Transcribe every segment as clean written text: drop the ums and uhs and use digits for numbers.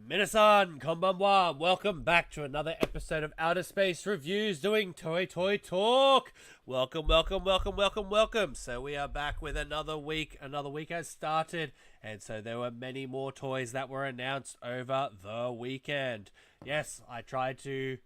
Minasan, konbanwa, welcome back to another episode of Outer Space Reviews doing Toei Toy Talk. Welcome. So we are back with another week. Another week has started, and so there were many more toys that were announced over the weekend. Yes, I tried to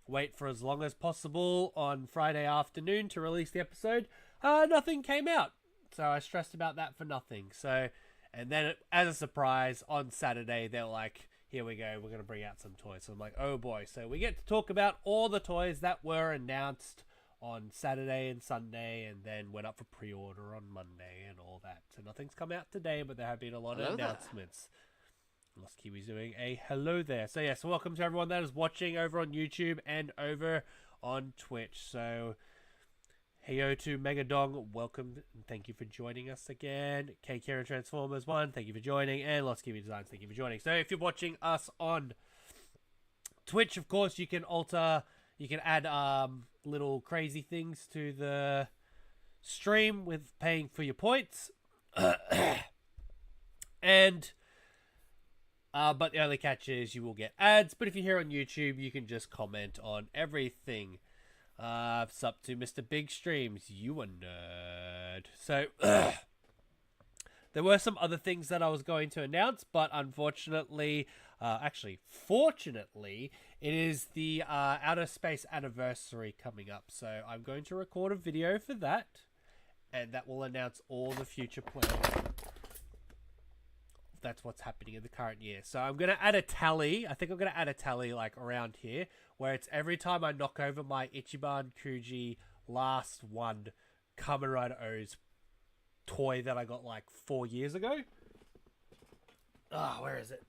wait for as long as possible on Friday afternoon to release the episode. Nothing came out, so I stressed about that for nothing. So, and then as a surprise, on Saturday, they're like, here we go, we're going to bring out some toys. So I'm like, oh boy. So we get to talk about all the toys that were announced on Saturday and Sunday, and then went up for pre-order on Monday and all that. So nothing's come out today, but there have been a lot of announcements. Lost Kiwi's doing a hello there. So yes, welcome to everyone that is watching over on YouTube and over on Twitch. So heyo to Megadong, welcome and thank you for joining us again. K Karen Transformers 1, thank you for joining, and Lost Kiwi Designs, thank you for joining. So if you're watching us on Twitch, of course, you can add little crazy things to the stream with paying for your points. And but the only catch is you will get ads. But if you're here on YouTube, you can just comment on everything. It's up to Mr. Big Streams. You a nerd. So, there were some other things that I was going to announce, but unfortunately, fortunately, it is the Outer Space anniversary coming up. So, I'm going to record a video for that, and that will announce all the future plans. That's what's happening in the current year. So I'm going to add a tally. I think I'm going to add a tally like around here, where it's every time I knock over my Ichiban Kuji last one Kamen Rider O's toy that I got like 4 years ago. Where is it?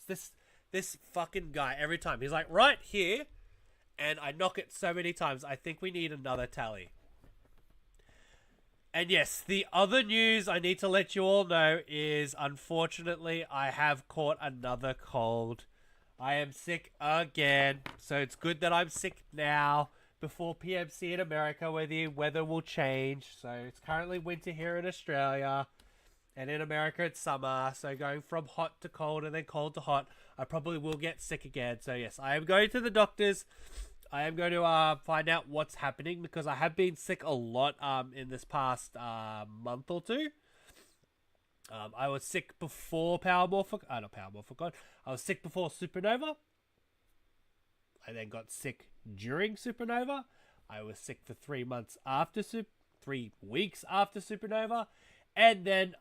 It's this fucking guy. Every time he's like right here, and I knock it so many times. I think we need another tally. And yes, the other news I need to let you all know is, unfortunately, I have caught another cold. I am sick again, so it's good that I'm sick now, before PMC in America, where the weather will change. So it's currently winter here in Australia, and in America it's summer, so going from hot to cold and then cold to hot, I probably will get sick again. So yes, I am going to the doctors. I am going to find out what's happening, because I have been sick a lot in this past month or two. I was sick before I was sick before Supernova. I then got sick during Supernova. I was sick for 3 months after 3 weeks after Supernova, and then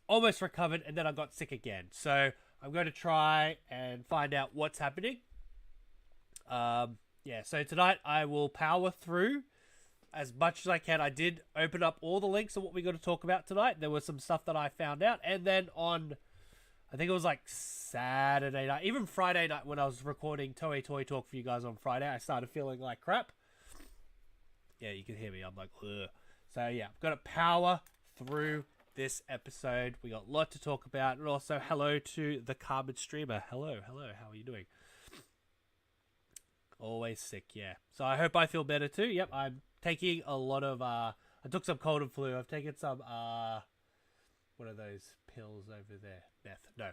almost recovered, and then I got sick again. So I'm going to try and find out what's happening. So tonight I will power through as much as I can. I did open up all the links of what we're going to talk about tonight. There was some stuff that I found out, and then on, I think it was like Saturday night, even Friday night when I was recording Toei Toy Talk for you guys on Friday, I started feeling like crap. Yeah, you can hear me. I'm like, ugh. So yeah, I've got to power through this episode. We got a lot to talk about, and also hello to the Kamen streamer. Hello, how are you doing? Always sick, yeah. So I hope I feel better too. Yep, I'm taking a lot of, I took some cold and flu. I've taken some, what are those pills over there? Meth. No.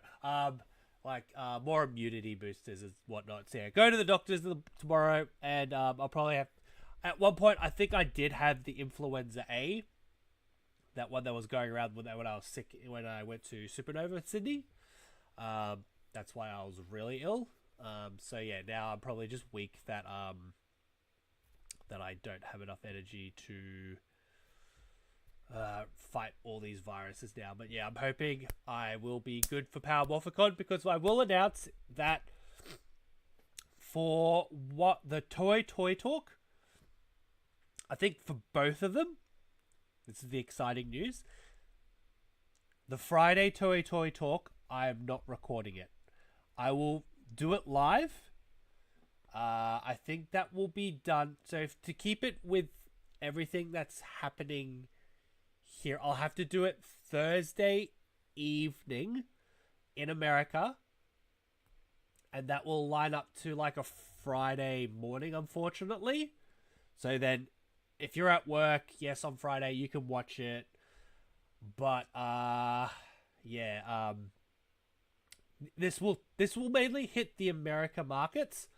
More immunity boosters and whatnot. So yeah, go to the doctors tomorrow, and I'll probably have, at one point, I think I did have the influenza A. That one that was going around when I was sick, when I went to Supernova in Sydney. That's why I was really ill. So yeah, now I'm probably just weak that I don't have enough energy to fight all these viruses now. But yeah, I'm hoping I will be good for Power Morphicon, because I will announce that for what the Toei Toy Talk, I think for both of them, this is the exciting news. The Friday Toei Toy Talk, I am not recording it. I will do it live. I think that will be done. So to keep it with everything that's happening here, I'll have to do it Thursday evening in America, and that will line up to like a Friday morning, unfortunately. So then if you're at work, yes, on Friday you can watch it, but This will mainly hit the America markets.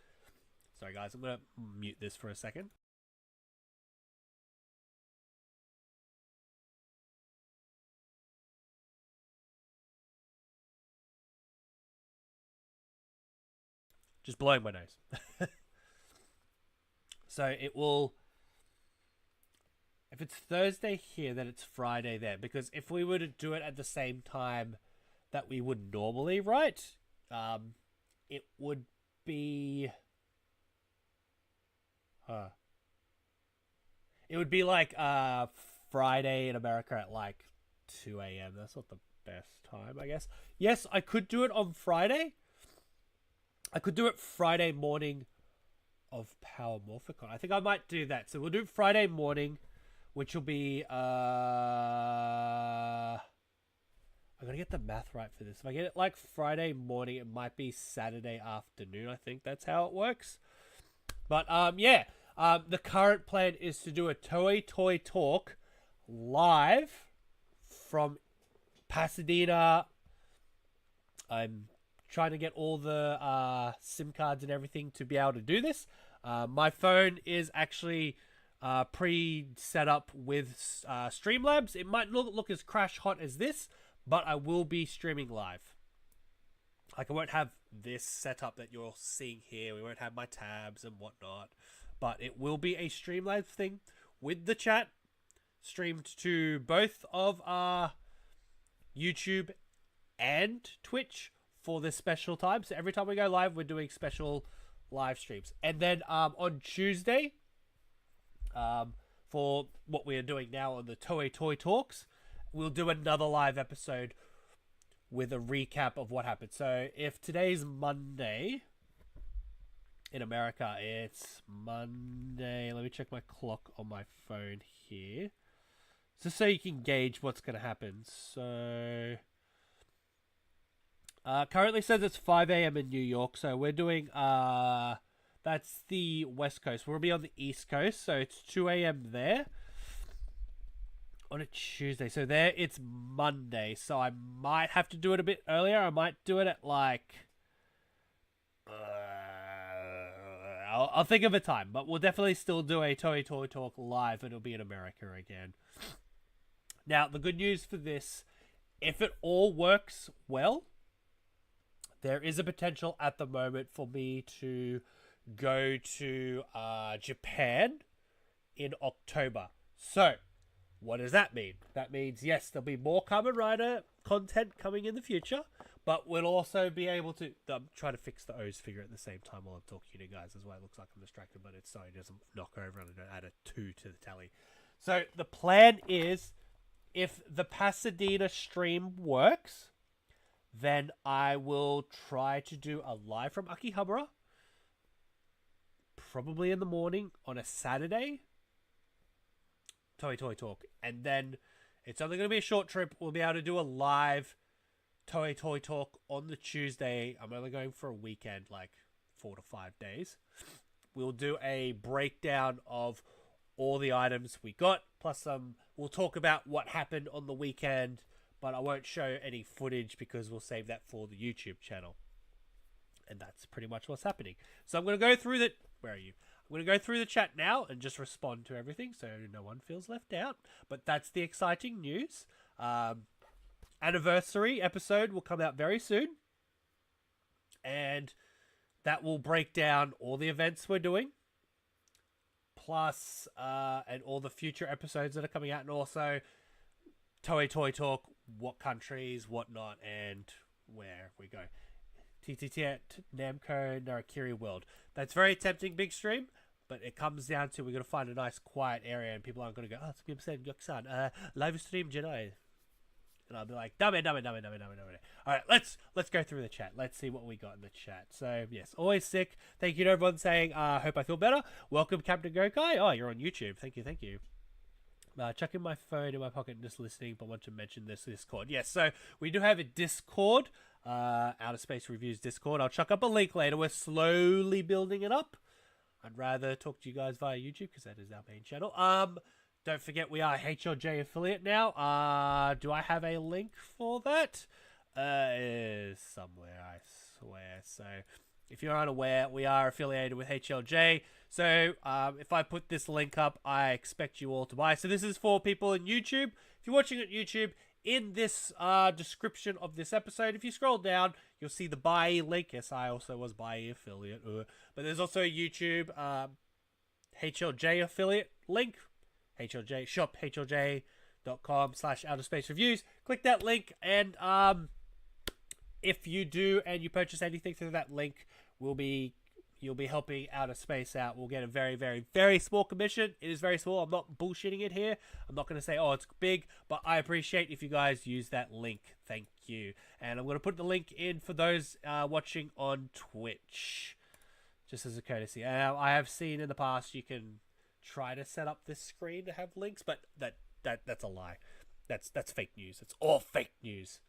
Sorry guys, I'm gonna mute this for a second. Just blowing my nose. So it will, if it's Thursday here, then it's Friday there. Because if we were to do it at the same time that we would normally, right? It would be... It would be like Friday in America at like 2 a.m. That's not the best time, I guess. Yes, I could do it on Friday. I could do it Friday morning of Power Morphicon. I think I might do that. So we'll do Friday morning, which will be... I gotta get the math right for this. If I get it like Friday morning, it might be Saturday afternoon. I think that's how it works. But yeah. The current plan is to do a Toei Toy Talk live from Pasadena. I'm trying to get all the SIM cards and everything to be able to do this. My phone is actually pre-set up with Streamlabs. It might not look as crash hot as this, but I will be streaming live. Like, I won't have this setup that you're seeing here. We won't have my tabs and whatnot. But it will be a Streamlabs thing with the chat streamed to both of our YouTube and Twitch for this special time. So every time we go live, we're doing special live streams. And then on Tuesday, for what we are doing now on the Toei Toy Talks, we'll do another live episode with a recap of what happened. So if today's Monday... In America, it's Monday. Let me check my clock on my phone here. Just so you can gauge what's going to happen. So, currently says it's 5 a.m. in New York. So we're doing, that's the West Coast. We'll be on the East Coast. So it's 2 a.m. there. On a Tuesday. So there it's Monday. So I might have to do it a bit earlier. I might do it at like... I'll think of a time, but we'll definitely still do a Toei Toy Talk live, and it'll be in America again. Now, the good news for this, if it all works well, there is a potential at the moment for me to go to Japan in October. So, what does that mean? That means, yes, there'll be more Kamen Rider content coming in the future, but we'll also be able to... I'm trying to fix the O's figure at the same time while I'm talking to you guys as well. It looks like I'm distracted, but it's so it doesn't knock over and I don't add a 2 to the tally. So the plan is, if the Pasadena stream works, then I will try to do a live from Akihabara, probably in the morning on a Saturday, Toei Toy Talk. And then it's only going to be a short trip. We'll be able to do a live Toei Toy Talk on the Tuesday. I'm only going for a weekend, like 4 to 5 days. We'll do a breakdown of all the items we got, plus we'll talk about what happened on the weekend, but I won't show any footage because we'll save that for the YouTube channel. And that's pretty much what's happening. So I'm going to go through the... Where are you? I'm going to go through the chat now and just respond to everything so no one feels left out. But that's the exciting news. Anniversary episode will come out very soon. And that will break down all the events we're doing. Plus, and all the future episodes that are coming out. And also, Toei Toy Talk, what countries, whatnot, and where we go. TTT at Namco Narakiri World. That's very tempting, big stream. But it comes down to we're going to find a nice quiet area and people aren't going to go, oh, it's people saying Goksan, live stream Jedi. And I'll be like, damn it. Alright, let's go through the chat. Let's see what we got in the chat. So, yes, always sick. Thank you to everyone saying, hope I feel better. Welcome, Captain Gokai. Oh, you're on YouTube. Thank you. Chucking my phone in my pocket and just listening, but want to mention this Discord. Yes, so we do have a Discord, Outer Space Reviews Discord. I'll chuck up a link later. We're slowly building it up. I'd rather talk to you guys via YouTube because that is our main channel. Don't forget we are HLJ affiliate now. Do I have a link for that? is somewhere, I swear. So if you're unaware, we are affiliated with HLJ. So if I put this link up, I expect you all to buy. So this is for people in YouTube. If you're watching at YouTube, in this description of this episode, if you scroll down, you'll see the buy link. Yes, I also was buy affiliate. But there's also a YouTube HLJ affiliate link. HLJ shop, HLJ.com/outerspace-reviews. Click that link, and if you do and you purchase anything through that link, you'll be helping Outer Space out. We'll get a very, very, very small commission. It is very small. I'm not bullshitting it here. I'm not going to say, oh, it's big, but I appreciate if you guys use that link. Thank you. And I'm going to put the link in for those watching on Twitch, just as a courtesy. I have seen in the past you can try to set up this screen to have links, but that's a lie. That's fake news. It's all fake news.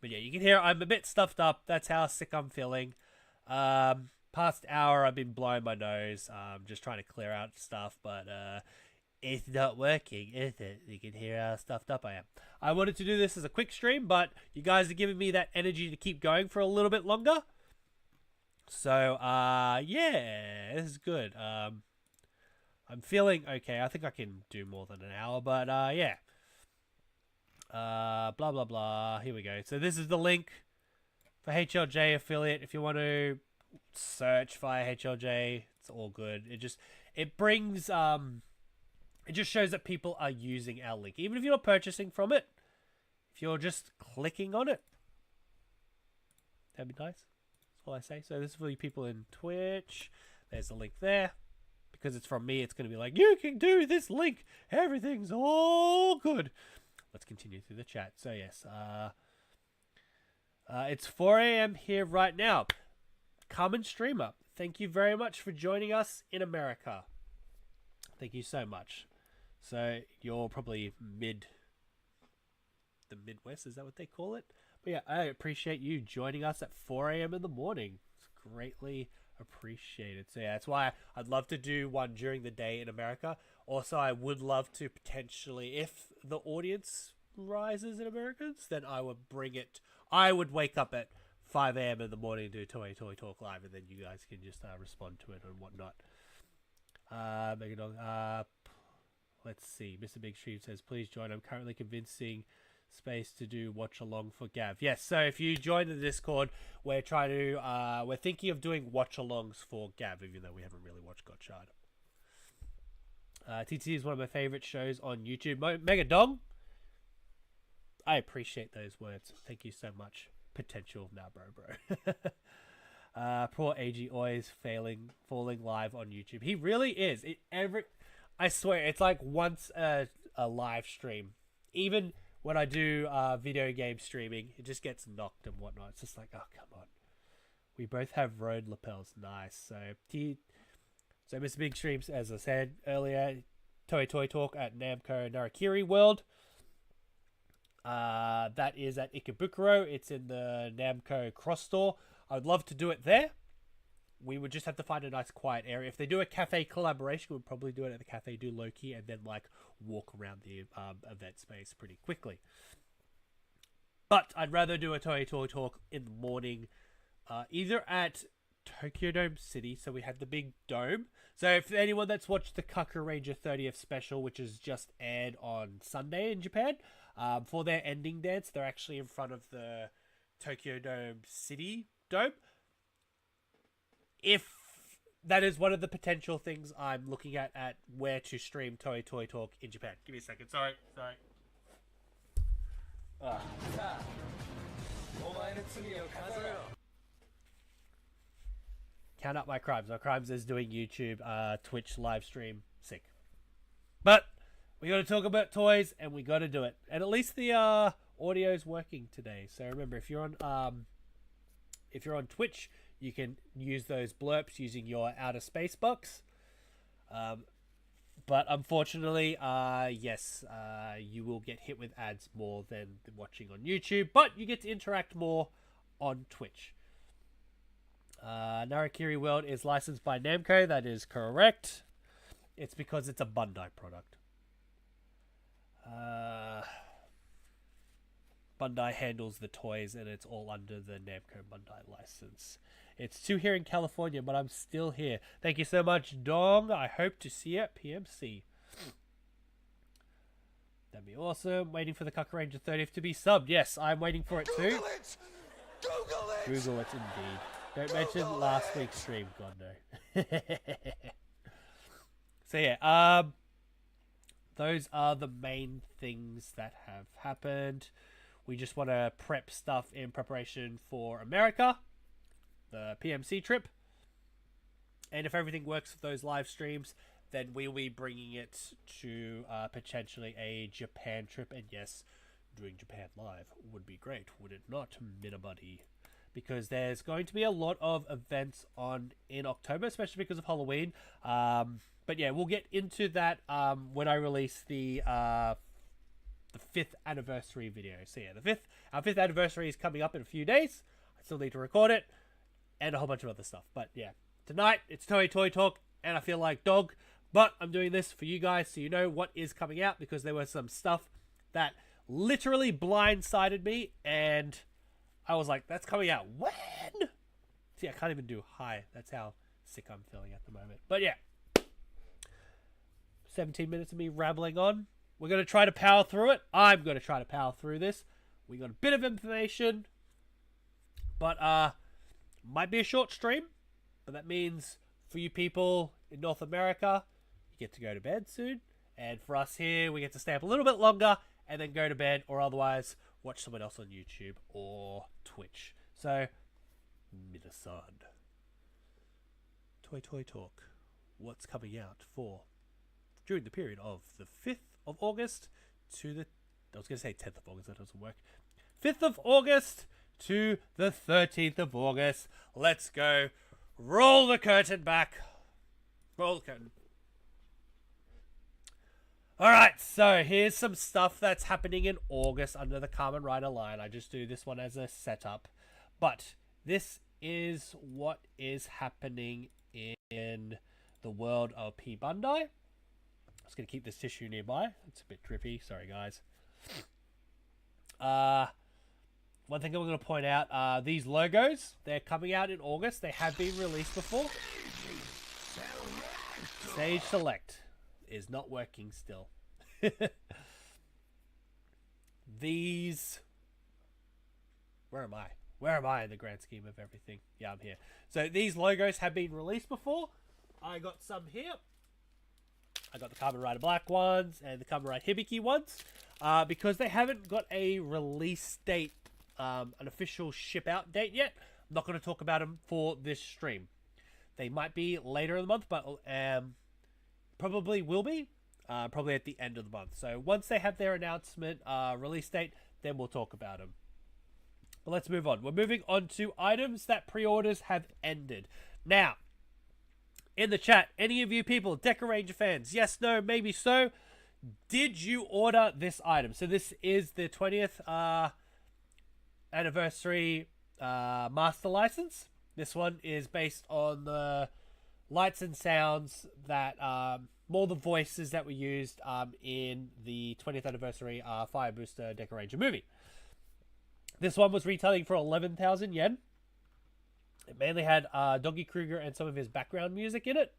But yeah, you can hear I'm a bit stuffed up. That's how sick I'm feeling. Past hour I've been blowing my nose. Just trying to clear out stuff, but it's not working, is it? You can hear how stuffed up I am. I wanted to do this as a quick stream, but you guys are giving me that energy to keep going for a little bit longer. So yeah, this is good. I'm feeling okay. I think I can do more than an hour, but yeah. Blah blah blah. Here we go. So this is the link for HLJ affiliate. If you want to search via HLJ, it's all good. It brings it just shows that people are using our link, even if you're not purchasing from it. If you're just clicking on it, that'd be nice. That's all I say. So this is for you people in Twitch. There's the link there. Because it's from me, it's going to be like, you can do this link. Everything's all good. Let's continue through the chat. So yes, it's 4 a.m. here right now. Kamen streamer, thank you very much for joining us in America. Thank you so much. So you're probably the Midwest, is that what they call it? But yeah, I appreciate you joining us at 4 a.m. in the morning. It's greatly appreciated. So yeah, that's why I'd love to do one during the day in America. Also, I would love to potentially, if the audience rises in Americans, then I would bring it. I would wake up at 5 a.m. in the morning to do Toei Toy Talk live, and then you guys can just respond to it and whatnot. Let's see. Mr. Big Stream says, please join. I'm currently convincing Space to do watch along for Gavv. Yes, so if you join the Discord, we're thinking of doing watch alongs for Gavv, even though we haven't really watched Gotcha. TT is one of my favorite shows on YouTube. Mega Dong, I appreciate those words. Thank you so much. Potential. Nah, bro. Poor AG always falling live on YouTube. He really is. I swear, it's like once a live stream. Even when I do video game streaming, it just gets knocked and whatnot. It's just like, oh, come on. We both have road lapels. Nice. So Mr. Big Streams, as I said earlier, Toei Toy Talk at Namco Narakiri World. That is at Ikebukuro. It's in the Namco Cross Store. I'd love to do it there. We would just have to find a nice quiet area. If they do a cafe collaboration, we'd probably do it at the Cafe du Loki and then like walk around the event space pretty quickly. But I'd rather do a Toei Toy Talk in the morning, either at Tokyo Dome City, so we have the big dome. So if anyone that's watched the Kaku Ranger 30th special, which is just aired on Sunday in Japan, for their ending dance, they're actually in front of the Tokyo Dome City dome. If that is one of the potential things I'm looking at where to stream Toei Toy Talk in Japan. Give me a second. Sorry. Count up my crimes. My crimes is doing YouTube, Twitch live stream. Sick. But we got to talk about toys, and we got to do it. And at least the audio's working today. So remember, if you're on Twitch, you can use those blurps using your outer space box. But unfortunately, yes, you will get hit with ads more than watching on YouTube. But you get to interact more on Twitch. Narakiri World is licensed by Namco. That is correct. It's because it's a Bandai product. Bandai handles the toys, and it's all under the Namco Bandai license. It's 2 here in California, but I'm still here. Thank you so much, Dong. I hope to see you at PMC. That'd be awesome. Waiting for the Cuck Ranger 30th to be subbed. Yes, I'm waiting for it too. Google it! Google it! Google it indeed. Don't mention last week's stream. God, no. So yeah, those are the main things that have happened. We just want to prep stuff in preparation for America, the PMC trip. And if everything works with those live streams, then we'll be bringing it to potentially a Japan trip. And yes, doing Japan live would be great, would it not, Minabuddy? Because there's going to be a lot of events on in October, especially because of Halloween. But yeah, we'll get into that when I release the 5th anniversary video. So yeah, our 5th anniversary is coming up in a few days. I still need to record it and a whole bunch of other stuff. But yeah, tonight it's Toei Toy Talk, and I feel like dog. But I'm doing this for you guys so you know what is coming out, because there was some stuff that literally blindsided me, and I was like, that's coming out when? See, I can't even do hi. That's how sick I'm feeling at the moment. But yeah, 17 minutes of me rambling on. We're going to try to power through it. I'm going to try to power through this. We got a bit of information, but might be a short stream. But that means for you people in North America, you get to go to bed soon. And for us here, we get to stay up a little bit longer and then go to bed, or otherwise watch someone else on YouTube or Twitch. So, Minasan. Toy Toy Talk. What's coming out for during the period of the 5th of August to the... I was going to say 10th of August, that doesn't work. 5th of August to the 13th of August. Let's go. Roll the curtain back. Roll the curtain. Alright, so here's some stuff that's happening in August under the Kamen Rider line. I just do this one as a setup. But this is what is happening in the world of P. Bandai. I was going to keep this tissue nearby. It's a bit drippy. Sorry, guys. One thing I'm going to point out, these logos, they're coming out in August. They have been released before. Stage Select is not working still. These... Where am I? Where am I in the grand scheme of everything? Yeah, I'm here. So these logos have been released before. I got some here. I got the Kamen Rider Black ones and the Kamen Rider Hibiki ones. Because they haven't got a release date, an official ship out date yet. I'm not going to talk about them for this stream. They might be later in the month, but probably will be. Probably at the end of the month. So once they have their announcement release date, then we'll talk about them. But let's move on. We're moving on to items that pre-orders have ended. Now, in the chat, any of you people, Deca Ranger fans, yes, no, maybe so, did you order this item? So this is the 20th anniversary master license. This one is based on the lights and sounds that, more the voices that were used in the 20th anniversary Fire Booster Deca Ranger movie. This one was retailing for 11,000 yen. It mainly had Doggy Kruger and some of his background music in it.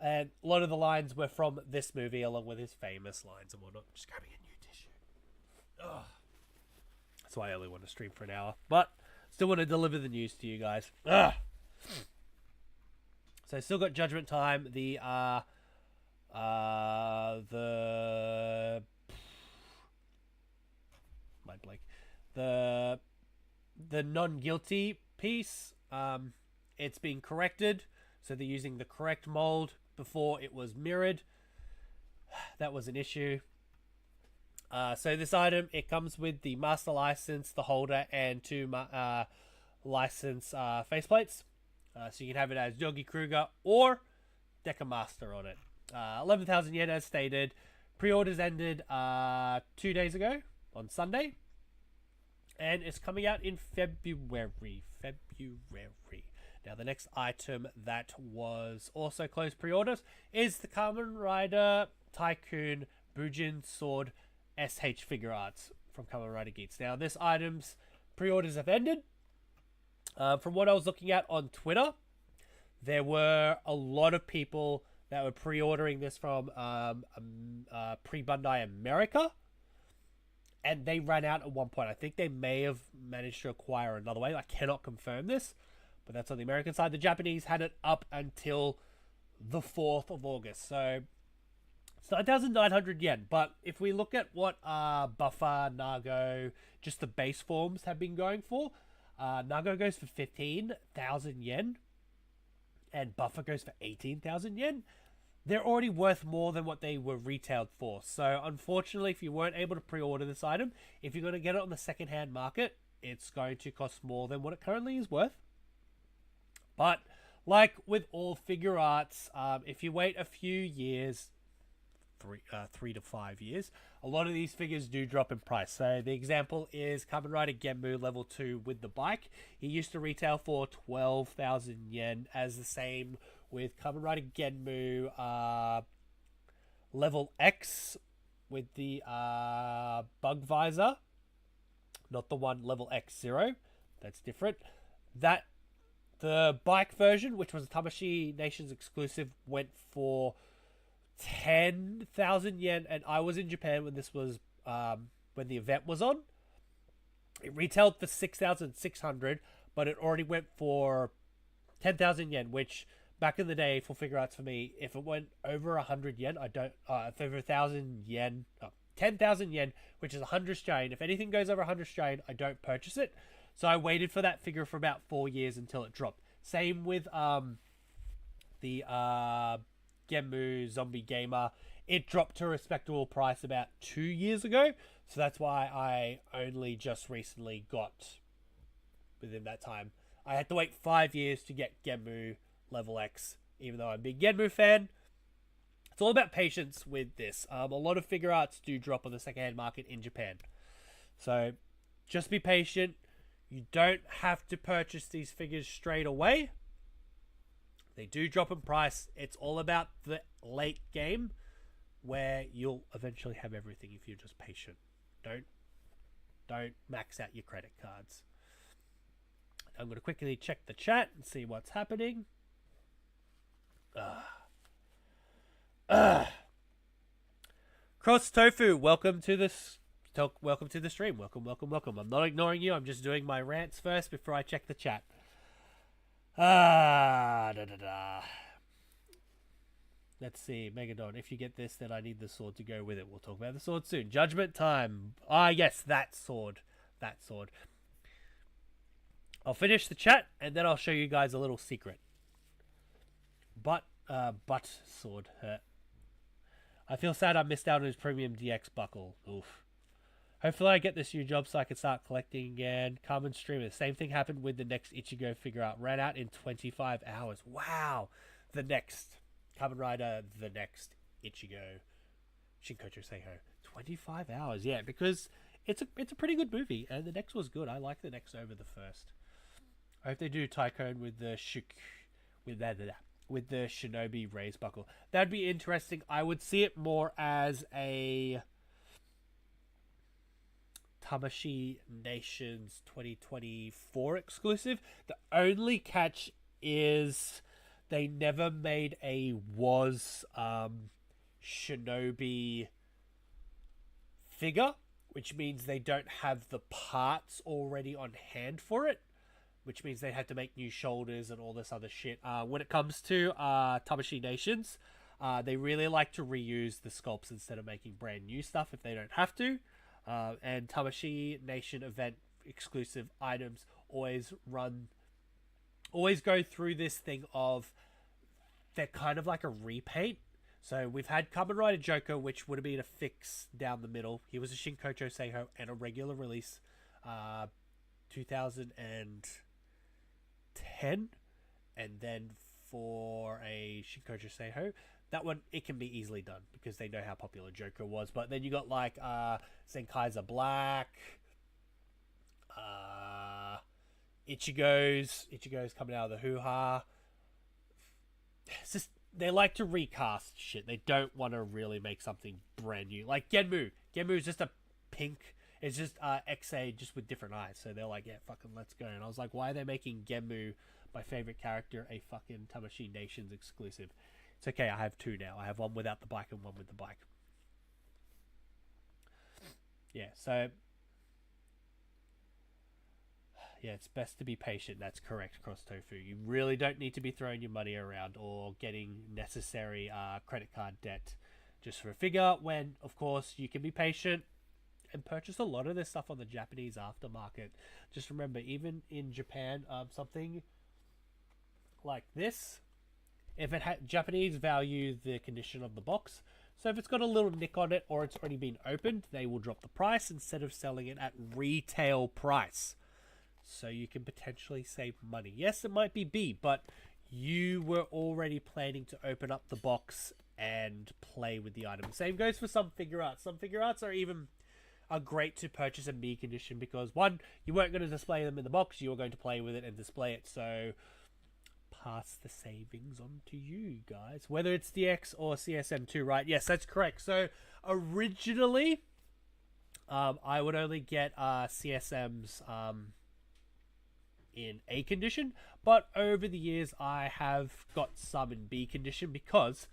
And a lot of the lines were from this movie, along with his famous lines and whatnot. Just grabbing a new tissue. Ugh. That's why I only want to stream for an hour. But still want to deliver the news to you guys. Ugh. So still got Judgment Time. The mind blank. The non-guilty piece, it's been corrected, so they're using the correct mold. Before it was mirrored. That was an issue. So this item, it comes with the master license, the holder, and 2 license faceplates. So you can have it as Doggy Kruger or Deca Master on it. 11,000 yen as stated. Pre-orders ended 2 days ago on Sunday. And it's coming out in February. Now, the next item that was also closed pre-orders is the Kamen Rider Tycoon Bujin Sword SH Figure Arts from Kamen Rider Geeks. Now, this item's pre-orders have ended. From what I was looking at on Twitter, there were a lot of people that were pre-ordering this from pre-Bandai America, and they ran out at one point. I think they may have managed to acquire another way. I cannot confirm this, but that's on the American side. The Japanese had it up until the 4th of August, so it's 9,900 yen. But if we look at what Buffer, Nago, just the base forms have been going for, Nago goes for 15,000 yen, and Buffer goes for 18,000 yen. They're already worth more than what they were retailed for. So, unfortunately, if you weren't able to pre-order this item, if you're going to get it on the second-hand market, it's going to cost more than what it currently is worth. But, like with all figure arts, if you wait a few years, 3 to 5 years, a lot of these figures do drop in price. So the example is Kamen Rider Genmu level 2 with the bike. He used to retail for 12,000 yen, as the same with Kamen Rider Genmu level X with the bug visor, not the one level X0. That's different. The bike version, which was a Tamashii Nations exclusive, went for 10,000 yen, and I was in Japan when this was when the event was on. It retailed for 6,600, but it already went for 10,000 yen, which back in the day for figure arts for me, if it went over 100 yen, I don't if over 1,000 yen, 10,000 yen, which is 100 Australian. If anything goes over 100 Australian, I don't purchase it. So I waited for that figure for about 4 years until it dropped. Same with the Genmu Zombie Gamer. It dropped to a respectable price about 2 years ago, so that's why I only just recently got within that time. I had to wait 5 years to get Genmu level X, even though I'm a big Genmu fan. It's all about patience with this. A lot of figure arts do drop on the secondhand market in Japan, so just be patient. You don't have to purchase these figures straight away. They do drop in price. It's all about the late game, where you'll eventually have everything if you're just patient. Don't max out your credit cards. I'm going to quickly check the chat and see what's happening. Cross Tofu, welcome to this talk. Welcome to the stream. Welcome. I'm not ignoring you. I'm just doing my rants first before I check the chat. Let's see, Megadon. If you get this, then I need the sword to go with it. We'll talk about the sword soon. Judgment time. Yes, that sword. I'll finish the chat and then I'll show you guys a little secret. Butt sword hurt. I feel sad I missed out on his premium DX buckle. Oof. Hopefully I get this new job so I can start collecting again. Kamen streamer. Same thing happened with the next Ichigo figure out. Ran out in 25 hours. Wow. The next Kamen Rider, the next Ichigo. Shinkocho Seiho. 25 hours. Yeah, because it's a pretty good movie. And the next was good. I like the next over the first. I hope they do Tycoon with the with the Shinobi raise buckle. That'd be interesting. I would see it more as a Tamashii Nations 2024 exclusive. The only catch is they never made a Shinobi figure, which means they don't have the parts already on hand for it, which means they had to make new shoulders and all this other shit. When it comes to Tamashii Nations, they really like to reuse the sculpts instead of making brand new stuff if they don't have to. And Tamashii Nation event exclusive items always go through this thing of they're kind of like a repaint. So we've had Kamen Rider Joker, which would have been a fix down the middle. He was a Shinkocho Seiho and a regular release, 2010, and then for a Shinkocho Seiho, that one, it can be easily done because they know how popular Joker was. But then you got like Zenkaiser Black, Ichigo's coming out of the hoo-ha. It's just, they like to recast shit. They don't want to really make something brand new. Like Genmu. Genmu is just a pink. It's just XA just with different eyes. So they're like, yeah, fucking let's go. And I was like, why are they making Gemu, my favorite character, a fucking Tamashii Nations exclusive? It's okay, I have two now. I have one without the bike and one with the bike. Yeah, so yeah, it's best to be patient. That's correct, Cross Tofu. You really don't need to be throwing your money around or getting necessary credit card debt just for a figure, when, of course, you can be patient and purchase a lot of this stuff on the Japanese aftermarket. Just remember, even in Japan, something like this, if it had Japanese value the condition of the box. So if it's got a little nick on it or it's already been opened, they will drop the price instead of selling it at retail price. So you can potentially save money. Yes, it might be B, but you were already planning to open up the box and play with the item. Same goes for some figure arts. Some figure arts are great to purchase in B condition because, one, you weren't going to display them in the box. You were going to play with it and display it. So pass the savings on to you guys. Whether it's DX or CSM2, right? Yes, that's correct. So originally, I would only get CSMs in A condition, but over the years I have got some in B condition because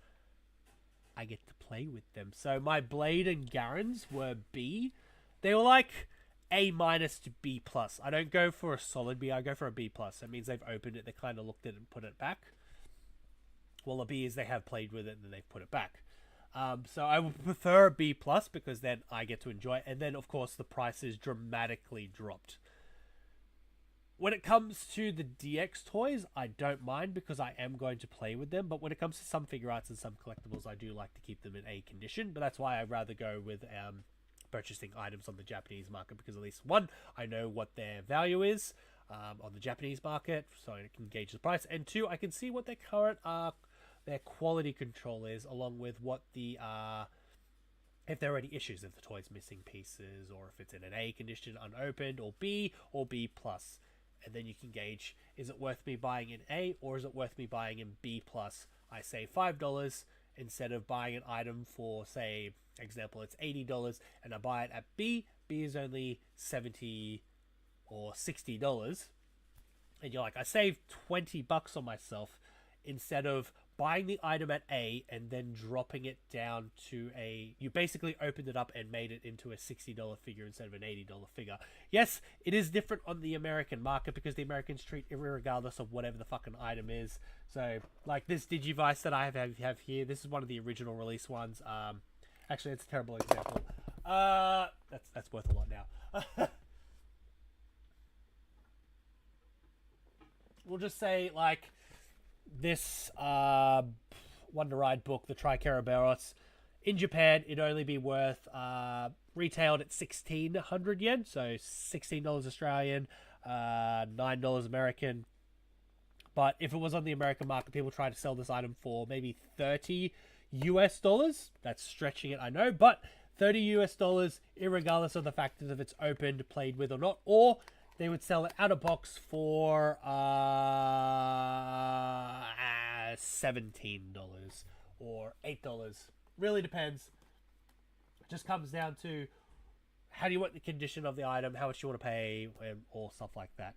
I get to play with them. So my Blade and Garens were B. They were like A- to B+. I don't go for a solid B, I go for a B+. That means they've opened it, they kind of looked at it and put it back. Well, a B is they have played with it and then they've put it back. So I would prefer a B+, because then I get to enjoy it. And then, of course, the price is dramatically dropped. When it comes to the DX toys, I don't mind because I am going to play with them. But when it comes to some figure arts and some collectibles, I do like to keep them in A condition. But that's why I'd rather go with purchasing items on the Japanese market, because at least, one, I know what their value is on the Japanese market, so I can gauge the price. And two, I can see what their current their quality control is, along with what the if there are any issues, if the toy's missing pieces, or if it's in an A condition, unopened, or B plus. And then you can gauge, is it worth me buying in A or is it worth me buying in B+? I save $5 instead of buying an item for, say, example, it's $80 and I buy it at B. B is only $70 or $60. And you're like, I saved $20 on myself instead of buying the item at A and then dropping it down to a... You basically opened it up and made it into a $60 figure instead of an $80 figure. Yes, it is different on the American market because the Americans treat it regardless of whatever the fucking item is. So, like this Digivice that I have here, this is one of the original release ones. Actually, it's a terrible example. That's worth a lot now. We'll just say, like... This Wonder Ride book, the Triceratops, in Japan, it'd only be worth retailed at 1,600 yen, so $16 Australian, $9 American. But if it was on the American market, people try to sell this item for maybe $30 US. That's stretching it, I know, but $30 US, irregardless of the fact that if it's opened, played with or not, or they would sell it out of box for $17 or $8. Really depends. It just comes down to how do you want the condition of the item, how much you want to pay, or stuff like that.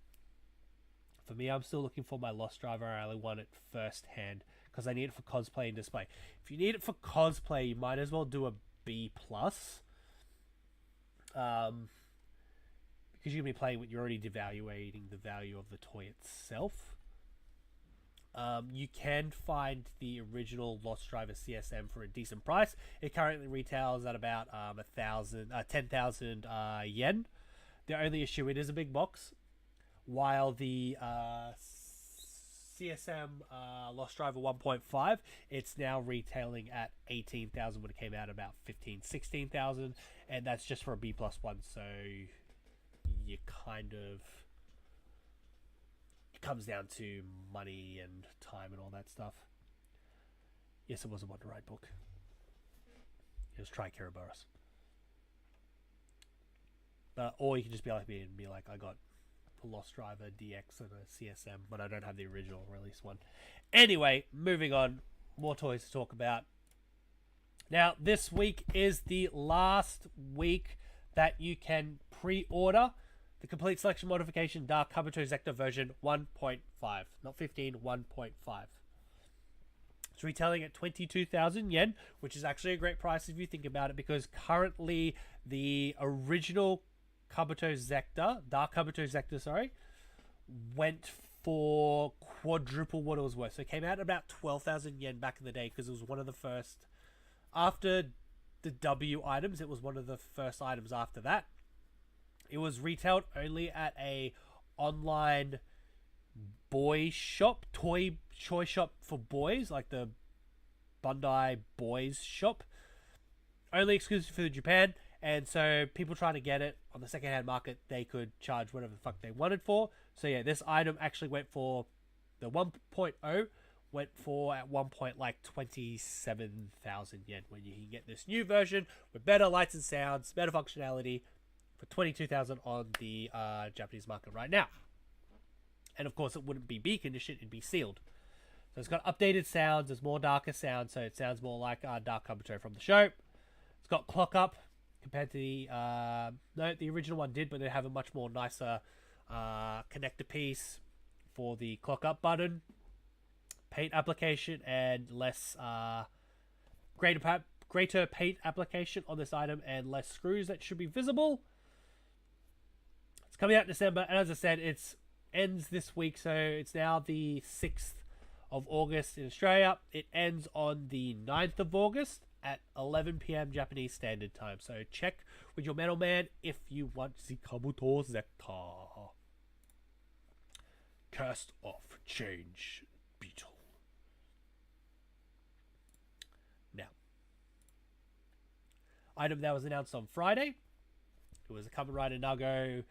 For me, I'm still looking for my Lost Driver. I only want it first hand because I need it for cosplay and display. If you need it for cosplay, you might as well do a B+. Because you're going to be playing with, you're already devaluating the value of the toy itself. You can find the original Lost Driver CSM for a decent price. It currently retails at about 10,000 yen. The only issue, it is a big box, while the CSM Lost Driver 1.5, it's now retailing at 18,000 when it came out, about 16,000, and that's just for a B+ one. So you kind of, it comes down to money and time and all that stuff. Yes, it was a Wonder Ride book. It was Triceratops. But or you can just be like me and be like, I got the Lost Driver DX and a CSM, but I don't have the original release one. Anyway, moving on, more toys to talk about. Now, this week is the last week that you can pre-order the complete selection modification Dark Kabuto Zector version 1.5. Not 15, 1.5. It's retailing at 22,000 yen, which is actually a great price if you think about it, because currently the original Kabuto Zector, Dark Kabuto Zector, sorry, went for quadruple what it was worth. So it came out at about 12,000 yen back in the day, because it was one of the first, after the W items, it was one of the first items after that. It was retailed only at a online boy shop, toy shop for boys, like the Bandai Boys shop. Only exclusive for Japan, and so people trying to get it on the secondhand market, they could charge whatever the fuck they wanted for. So yeah, this item actually went for, the 1.0 went for at one point like 27,000 yen, when you can get this new version with better lights and sounds, better functionality, for 22,000 on the Japanese market right now. And of course, it wouldn't be B condition, it'd be sealed. So it's got updated sounds, there's more darker sounds, so it sounds more like Dark Kabuto from the show. It's got clock up compared to the no, the original one did, but they have a much more nicer connector piece for the clock up button. Paint application and less greater paint application on this item, and less screws that should be visible. It's coming out in December, and as I said, it's ends this week, so it's now the 6th of August in Australia. It ends on the 9th of August at 11 p.m. Japanese Standard Time. So check with your metal man if you want the Kabuto Zector. Cast off change beetle. Now, item that was announced on Friday. It was a Kamen Rider Nago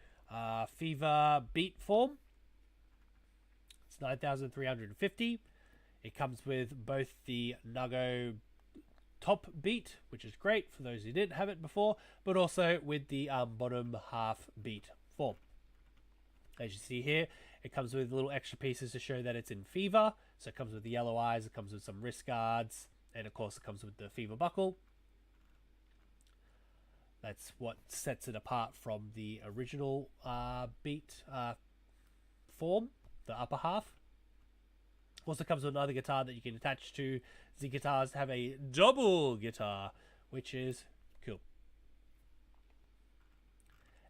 Fever Beat form. It's 9,350. It comes with both the Nago top beat, which is great for those who didn't have it before, but also with the bottom half beat form. As you see here, it comes with little extra pieces to show that it's in Fever. So it comes with the yellow eyes, it comes with some wrist guards, and of course it comes with the Fever buckle. That's what sets it apart from the original beat form, the upper half. Also comes with another guitar that you can attach to the guitars to have a double guitar, which is cool.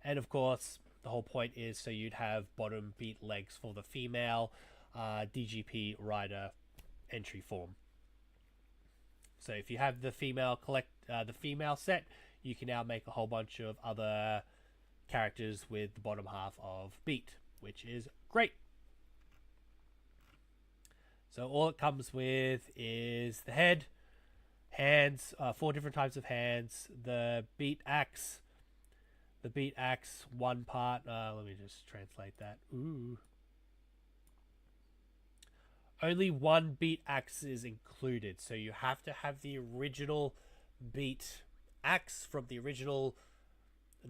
And of course, the whole point is so you'd have bottom beat legs for the female DGP rider entry form. So if you have the female set, you can now make a whole bunch of other characters with the bottom half of beat, which is great. So all it comes with is the head, hands, 4 different types of hands, the beat axe, one part. Let me just translate that. Ooh. Only one beat axe is included, so you have to have the original beat axe from the original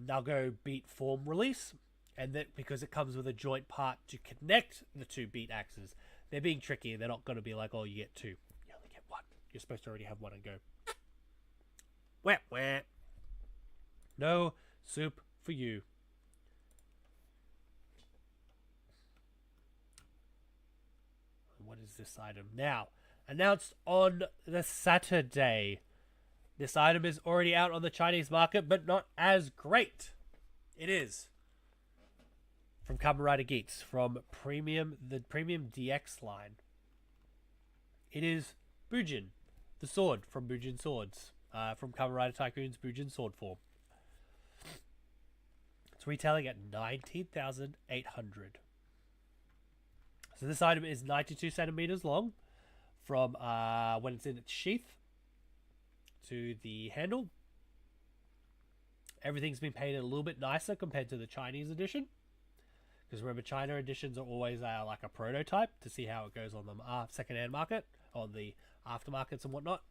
Nago beat form release, and that because it comes with a joint part to connect the 2 beat axes. They're being tricky, and they're not going to be like, oh, you get 2. You only get 1. You're supposed to already have 1 and go. Wah, wah. No soup for you. What is this item? Now, announced on the Saturday. This item is already out on the Chinese market, but not as great. It is from Kamen Rider Geeks, from the Premium DX line. It is Bujin, the sword from Bujin Swords, from Kamen Rider Tycoon's Bujin sword form. It's retailing at 19,800. So this item is 92 centimeters long, from when it's in its sheath to the handle. Everything's been painted a little bit nicer compared to the Chinese edition. Because remember, China editions are always like a prototype to see how it goes on the second-hand market, on the aftermarkets and whatnot,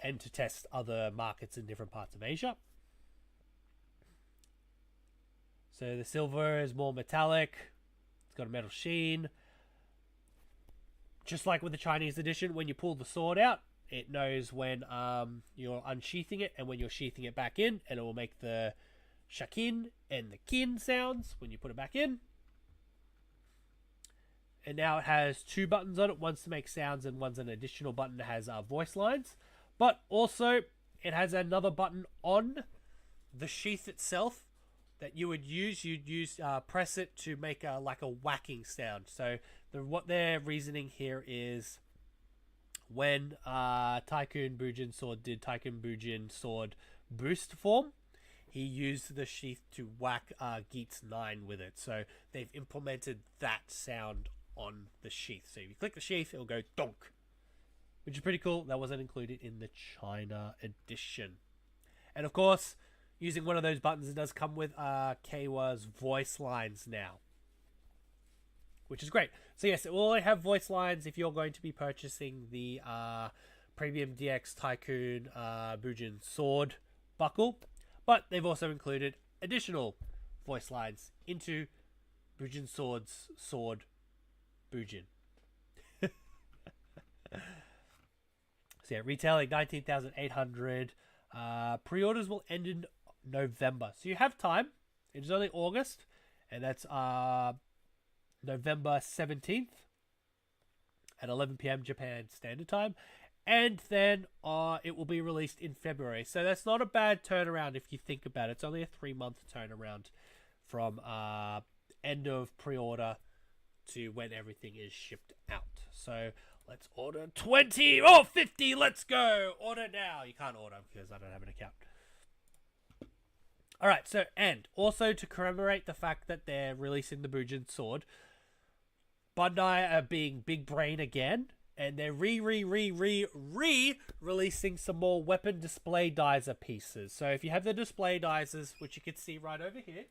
and to test other markets in different parts of Asia. So the silver is more metallic. It's got a metal sheen. Just like with the Chinese edition, when you pull the sword out, It knows when you're unsheathing it and when you're sheathing it back in, and it will make the shakin and the kin sounds when you put it back in. And now it has two buttons on it, one's to make sounds and one's an additional button that has voice lines. But also, it has another button on the sheath itself that you would use. You'd use press it to make like a whacking sound. So what their reasoning here is, when Tycoon Bujin Sword did Tycoon Bujin Sword boost form, he used the sheath to whack Geats 9 with it. So they've implemented that sound on the sheath. So if you click the sheath, it'll go donk, which is pretty cool. That wasn't included in the China edition. And of course, using one of those buttons, it does come with Keiwa's voice lines now, which is great. So yes, it will only have voice lines if you're going to be purchasing the Premium DX Tycoon Bujin Sword buckle, but they've also included additional voice lines into Bujin Sword's Sword Bujin. So yeah, retailing 19,800. Pre-orders will end in November, so you have time. It is only August, and that's November 17th at 11 p.m. Japan Standard Time, and then it will be released in February. So that's not a bad turnaround if you think about it. It's only a 3-month turnaround from end of pre-order to when everything is shipped out. So let's order 20 or 50. Let's go. Order now. You can't order because I don't have an account. Alright, so, and also to commemorate the fact that they're releasing the Bujin Sword, Bandai are being big brain again, and they're releasing some more weapon display dizer pieces. So if you have the display dizers, which you can see right over here,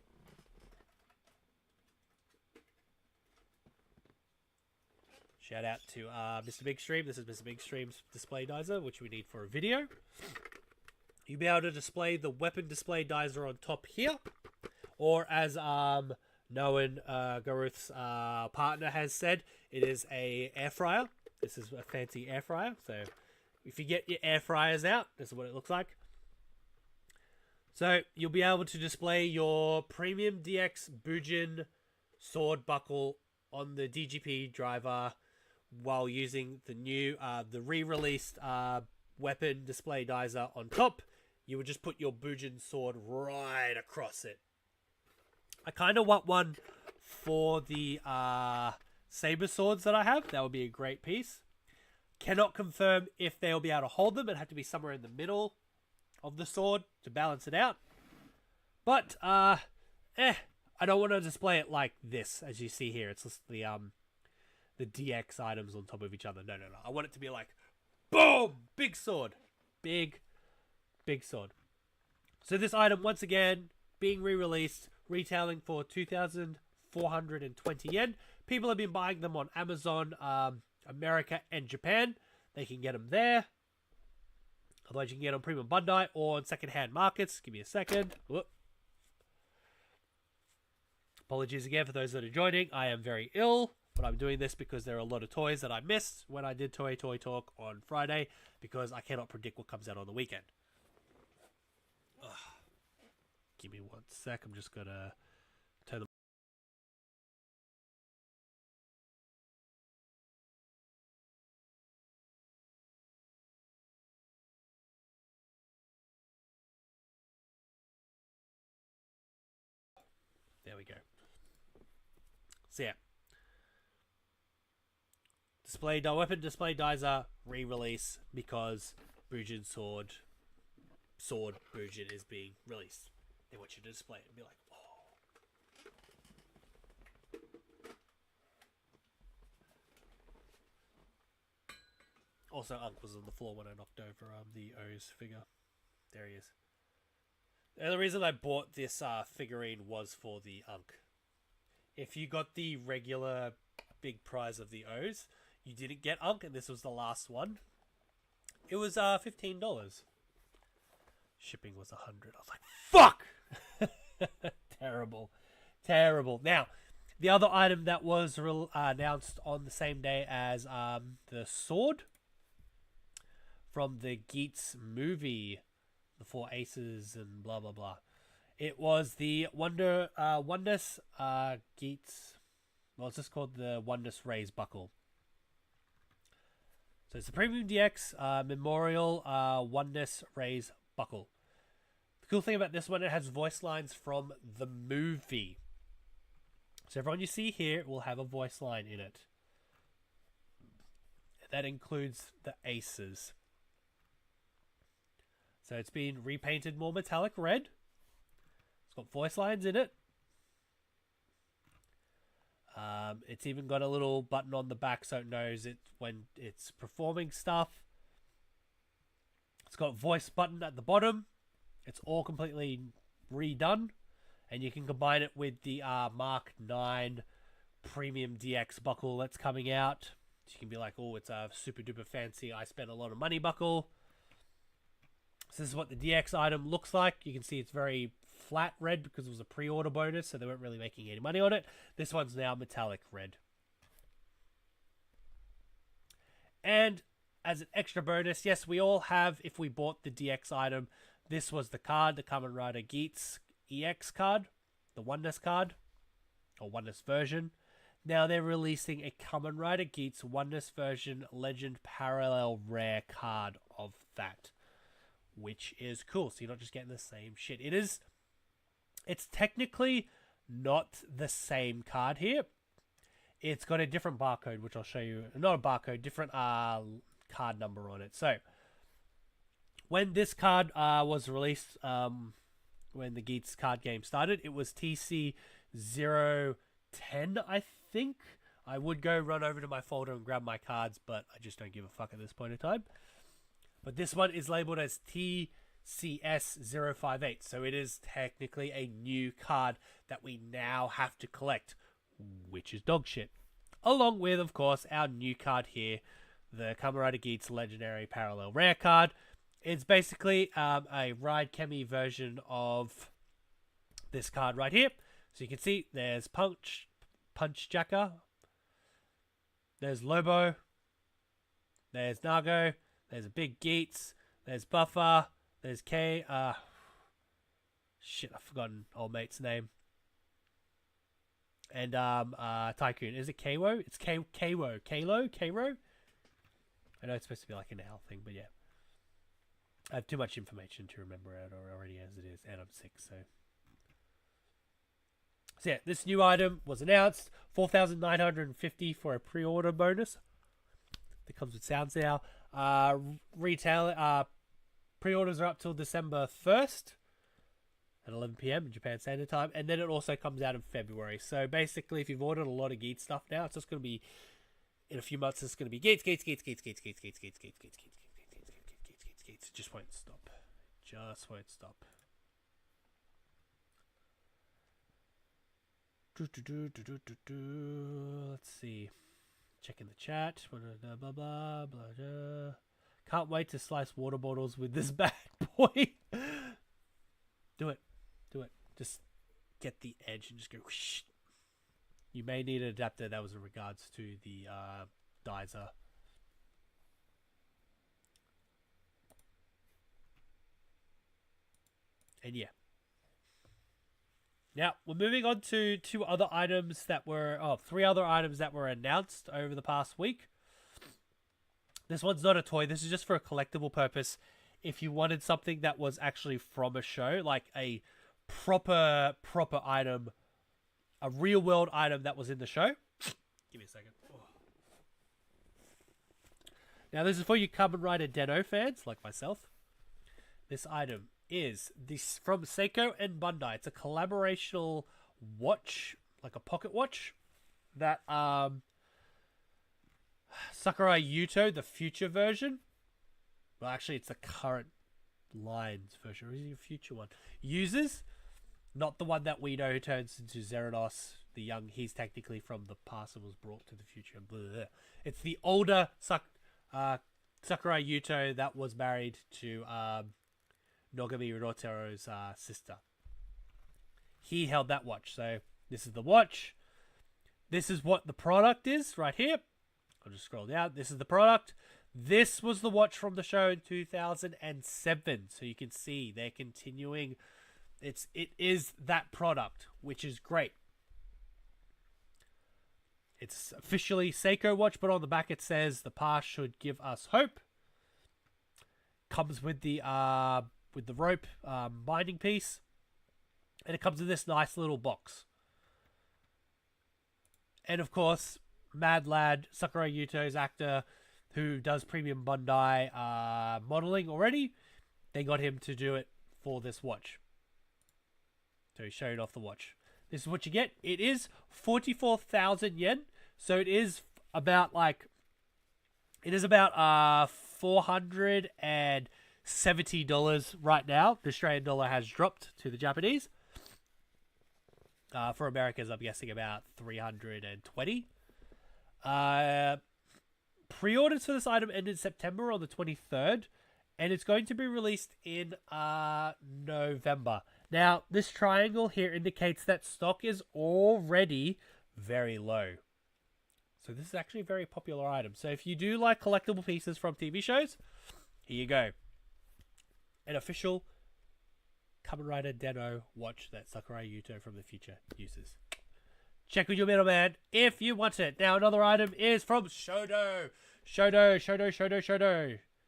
shout out to Mr. Big Stream. This is Mr. Big Stream's display dizer, which we need for a video. You'll be able to display the weapon display dizer on top here, or as Noan Garuth's partner has said, it is a air fryer. This is a fancy air fryer. So if you get your air fryers out, this is what it looks like. So you'll be able to display your Premium DX Bujin Sword buckle on the DGP driver while using the new, the re-released weapon display dizer on top. You would just put your Bujin Sword right across it. I kind of want one for the saber swords that I have. That would be a great piece. Cannot confirm if they'll be able to hold them. It'd have to be somewhere in the middle of the sword to balance it out. But, I don't want to display it like this, as you see here. It's just the DX items on top of each other. No. I want it to be like, boom! Big sword. Big sword. So this item, once again, being re-released, retailing for 2,420 yen. People have been buying them on Amazon, America, and Japan. They can get them there. Otherwise, you can get them on Premium Bandai or on second-hand markets. Give me a second. Whoop. Apologies again for those that are joining. I am very ill, but I'm doing this because there are a lot of toys that I missed when I did Toei Toy Talk on Friday, because I cannot predict what comes out on the weekend. Ugh. Give me one sec. I'm just going to turn the... There we go. So yeah. Weapon display dizer re-release because Bujin Sword Bujin is being released. They want you to display it and be like, oh. Also, Unk was on the floor when I knocked over the O's figure. There he is. The only reason I bought this figurine was for the Unk. If you got the regular big prize of the O's, you didn't get Unk, and this was the last one. It was $15. Shipping was $100. I was like, fuck! Terrible. Now, the other item that was announced on the same day as the sword from the Geats movie, the Four Aces and blah blah blah. It was the Wondus Geats. Well, it's just called the Wondus Rays buckle. So it's the Premium DX Memorial Wondus Rays buckle. The cool thing about this one, it has voice lines from the movie. So everyone you see here will have a voice line in it. That includes the Aces. So it's been repainted more metallic red. It's got voice lines in it. It's even got a little button on the back so it knows it when it's performing stuff. It's got a voice button at the bottom. It's all completely redone. And you can combine it with the Mark 9 Premium DX buckle that's coming out. So you can be like, oh, it's a super duper fancy, I spent a lot of money buckle. So this is what the DX item looks like. You can see it's very flat red because it was a pre-order bonus, so they weren't really making any money on it. This one's now metallic red. And as an extra bonus, yes, we all have, if we bought the DX item, this was the card, the Kamen Rider Geats EX card, the Oneness card, or Oneness version. Now they're releasing a Kamen Rider Geats Oneness version Legend Parallel Rare card of that, which is cool. So you're not just getting the same shit. It's technically not the same card here. It's got a different barcode, which I'll show you. Not a barcode, different card number on it. So when this card was released, when the Geats card game started, it was TC010, I think. I would go run over to my folder and grab my cards, but I just don't give a fuck at this point in time. But this one is labeled as TCS058, so it is technically a new card that we now have to collect, which is dog shit. Along with, of course, our new card here, the Kamen Rider Geats Legendary Parallel Rare card. It's basically a Ride Kemi version of this card right here. So you can see there's Punch Jacker, there's Lobo, there's Nago, there's a big Geats, there's Buffer, there's K. Shit, I've forgotten old mate's name. And Tycoon. Is it Kwo? It's Kwo. Kalo? Kro? I know it's supposed to be like an L thing, but yeah. I have too much information to remember it already as it is, and I'm sick, so. So yeah, this new item was announced. 4,950 for a pre-order bonus. That comes with sounds now. Retail pre-orders are up till December 1st at 11 p.m. in Japan Standard Time, and then it also comes out in February. So basically, if you've ordered a lot of Geats stuff now, it's just going to be in a few months. It's going to be Geats. It just won't stop. Just won't stop. Let's see. Checking the chat. Blah, blah, blah, blah. Can't wait to slice water bottles with this bad boy. Do it. Do it. Just get the edge and just go whoosh. You may need an adapter. That was in regards to the dizer. And yeah. Now, we're moving on to three other items that were announced over the past week. This one's not a toy. This is just for a collectible purpose. If you wanted something that was actually from a show, like a proper item, a real world item that was in the show. Give me a second. Now, this is for you Kamen Rider Den-O fans like myself. This item is this from Seiko and Bandai. It's a collaborational watch, like a pocket watch, that Sakurai Yuto, the future version, well actually it's the current lines version, or is it a future one, uses, not the one that we know who turns into Zeranos, the young, he's technically from the past and was brought to the future, and blah, blah, blah. It's the older Sakurai Yuto that was married to Nogami Rotero's sister. He held that watch. So this is the watch. This is what the product is right here. I'll just scroll down. This is the product. This was the watch from the show in 2007, so you can see they're continuing. It is that product, which is great. It's officially Seiko watch, but on the back it says the past should give us hope. Comes with the rope binding piece, and it comes in this nice little box. And of course, Mad Lad Sakurai Yuto's actor, who does premium Bandai modeling already, they got him to do it for this watch. So he showed off the watch. This is what you get. It is 44,000 yen. So it is about $470 right now. The Australian dollar has dropped to the Japanese. For Americans, I'm guessing about 320. Pre-orders for this item ended September on the 23rd, and it's going to be released in November. Now, this triangle here indicates that stock is already very low. So this is actually a very popular item. So if you do like collectible pieces from TV shows, here you go. An official Kamen Rider Den-O watch that Sakurai Yuto from the future uses. Check with your middleman if you want it. Now, another item is from Shodo. Shodo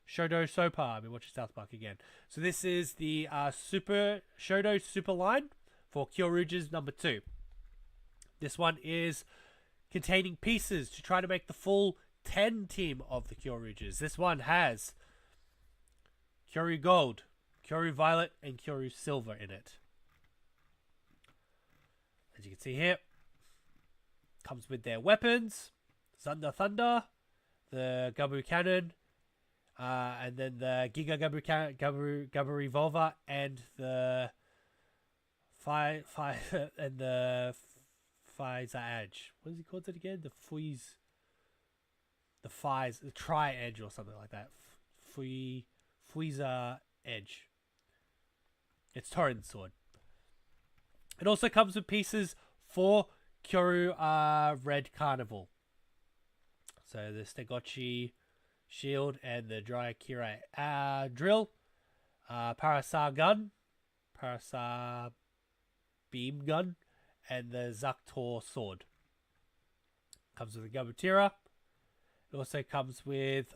Sopa. I've been watching South Park again. So this is the Shodo Super line for Kyoryuger's number 2. This one is containing pieces to try to make the full 10 team of the Kyoryugers. This one has Kyoryu Gold, Kyoryu Violet, and Kyoryu Silver in it. As you can see here, comes with their weapons, Thunder, the Gavv Cannon, and then the Giga Gavv Revolver, and the Pfizer Edge. What is he called it again? The Tri-Edge or something like that. Pfizer Edge. It's Torrent Sword. It also comes with pieces for Kyoryu Red Carnival. So the Stegochi Shield and the Dryakira Drill. Parasar Gun. Parasar Beam Gun. And the Zaktor Sword. Comes with the Gabutira. It also comes with...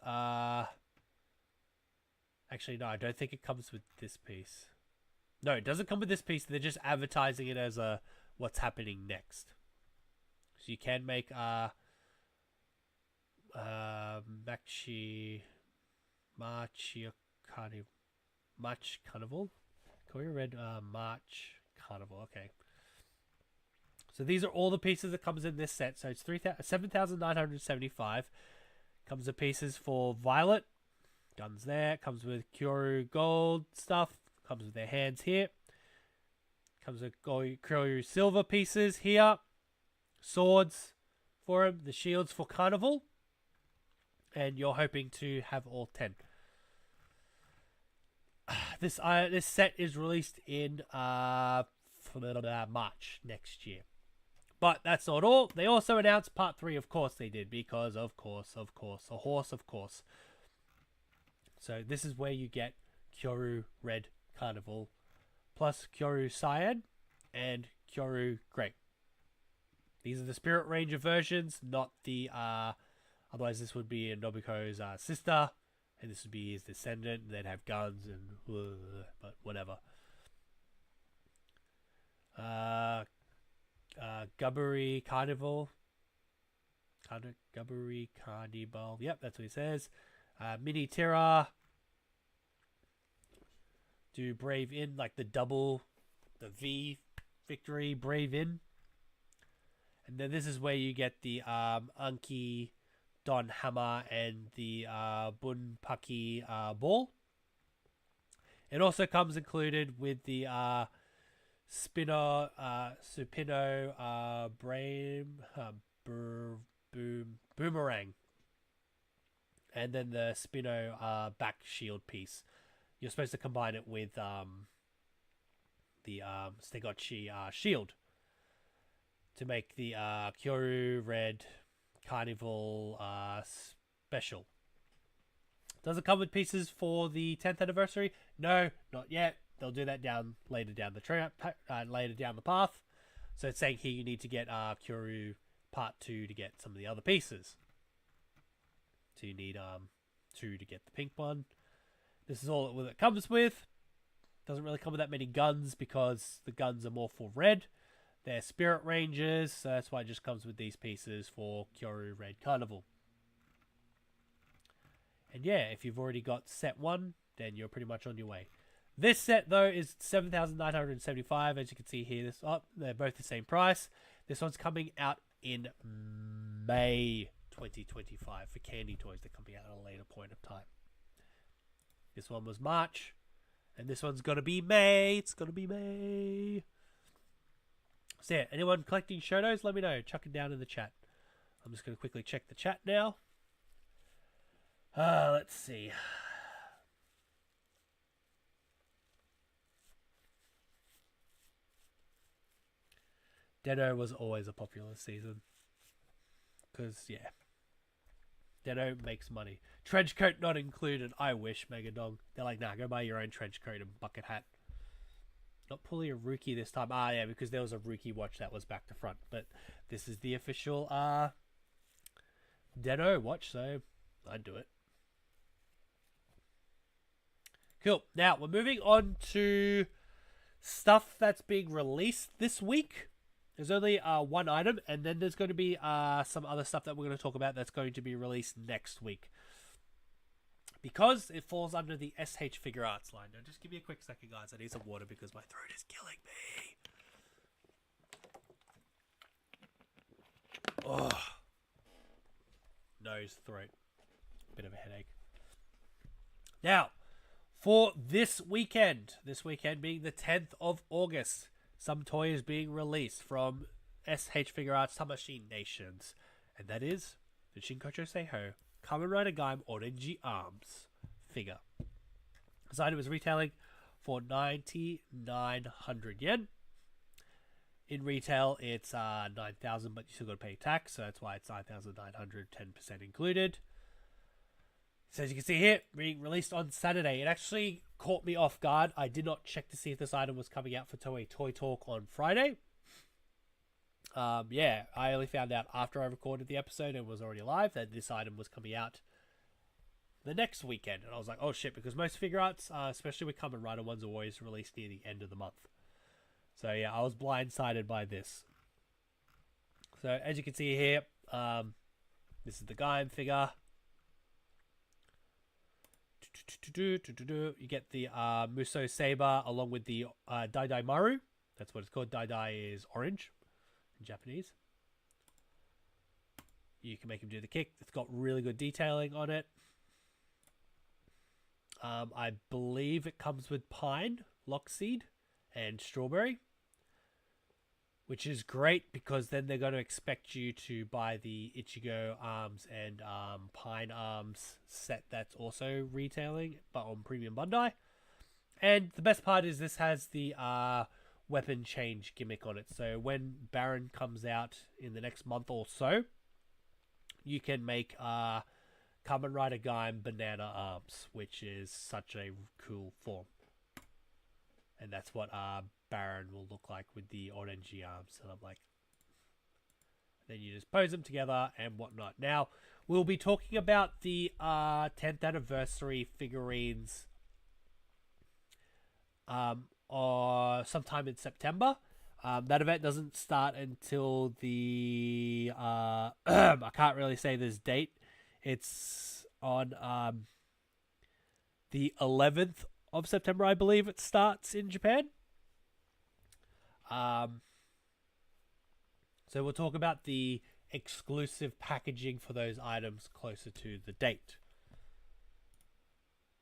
Actually, no, I don't think it comes with this piece. No, it doesn't come with this piece. They're just advertising it as what's happening next. So you can make March Carnival. Can we read March Carnival? Okay. So these are all the pieces that comes in this set. So it's 7,975. Comes with pieces for Violet. Guns there. Comes with Kyoryu Gold stuff. Comes with their hands here. Comes with Kyoryu Silver pieces here. Swords for him. The shields for Carnival. And you're hoping to have all 10. This set is released in March next year. But that's not all. They also announced part 3. Of course they did. Because of course. A horse, of course. So this is where you get Kyoryu Red Carnival, plus Kyoryu Cyan and Kyoryu Great. These are the Spirit Ranger versions, not the... otherwise this would be Nobuko's sister, and this would be his descendant, and they'd have guns and... but whatever. Gaburi Carnival. Gaburi Carnival. Yep, that's what he says. Mini Tira. Do Brave In, like the V victory, Brave In. And then this is where you get the Anki Don Hammer and the Bunpaki Ball. It also comes included with the Supino Boomerang. And then the Spino back shield piece. You're supposed to combine it with the Stegochi shield to make the Kyoryu Red Carnival special. Does it come with pieces for the 10th anniversary? No, not yet. They'll do that later down the path. So it's saying here you need to get Kyoryu Part 2 to get some of the other pieces. So you need 2 to get the pink one. This is all it comes with. Doesn't really come with that many guns because the guns are more for red. They're Spirit Rangers, so that's why it just comes with these pieces for Kyoryu Red Carnival. And yeah, if you've already got set 1, then you're pretty much on your way. This set, though, is $7,975. As you can see here, they're both the same price. This one's coming out in May 2025 for Candy Toys. They're coming out at a later point of time. This one was March, and this one's going to be May. It's going to be May. So yeah, anyone collecting Shotos, let me know. Chuck it down in the chat. I'm just going to quickly check the chat now. Let's see. Den-O was always a popular season. Because, yeah. Den-O makes money. Trench coat not included. I wish, Megadong. They're like, nah, go buy your own trench coat and bucket hat. Not pulling a Rookie this time. Ah, yeah, because there was a Rookie watch that was back to front. But this is the official Den-O watch, so I'd do it. Cool. Now, we're moving on to stuff that's being released this week. There's only one item, and then there's going to be some other stuff that we're going to talk about that's going to be released next week. Because it falls under the SH Figure Arts line. Now, just give me a quick second, guys. I need some water because my throat is killing me. Oh. Nose, throat. Bit of a headache. Now, for this weekend being the 10th of August, some toy is being released from SH Figure Arts Tamashii Nations. And that is the Shinkocho Seiho Kamen Rider Gaim Orange Arms figure. This item is retailing for 9,900 yen. In retail, it's 9,000, but you still got to pay tax, so that's why it's 9,900, 10% included. So as you can see here, being released on Saturday. It actually caught me off guard. I did not check to see if this item was coming out for Toei Toy Talk on Friday. Yeah, I only found out after I recorded the episode and was already live that this item was coming out the next weekend. And I was like, oh shit, because most figure arts, especially with Kamen Rider ones, are always released near the end of the month. So yeah, I was blindsided by this. So as you can see here, this is the Gaim figure. You get the Muso Saber along with the Dai Maru. That's what it's called. Dai is orange in Japanese. You can make him do the kick. It's got really good detailing on it. I believe it comes with pine, lockseed, and strawberry, which is great because then they're going to expect you to buy the Ichigo arms and Pine arms set that's also retailing, but on Premium Bandai. And the best part is this has the weapon change gimmick on it. So when Baron comes out in the next month or so, you can make Kamen Rider Gaim banana arms, which is such a cool form. And that's what Baron will look like with the orangey arms. And I'm like, then you just pose them together and whatnot. Now, we'll be talking about the 10th anniversary figurines sometime in September. That event doesn't start until the I can't really say this date. It's on the 11th of September, I believe it starts in Japan. So we'll talk about the exclusive packaging for those items closer to the date.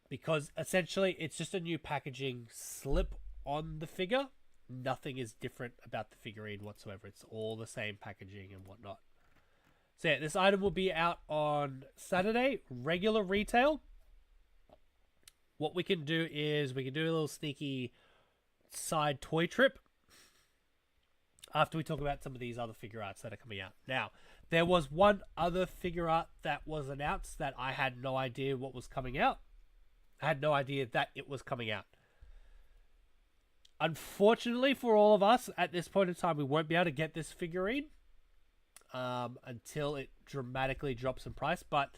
Because essentially it's just a new packaging slip on the figure. Nothing is different about the figurine whatsoever. It's all the same packaging and whatnot. So yeah, this item will be out on Saturday, regular retail. What we can do is we can do a little sneaky side toy trip. after we talk about some of these other figure arts that are coming out. Now, there was one other figure art that was announced that I had no idea what was coming out. I had no idea that it was coming out. Unfortunately for all of us, at this point in time, we won't be able to get this figurine until it dramatically drops in price. But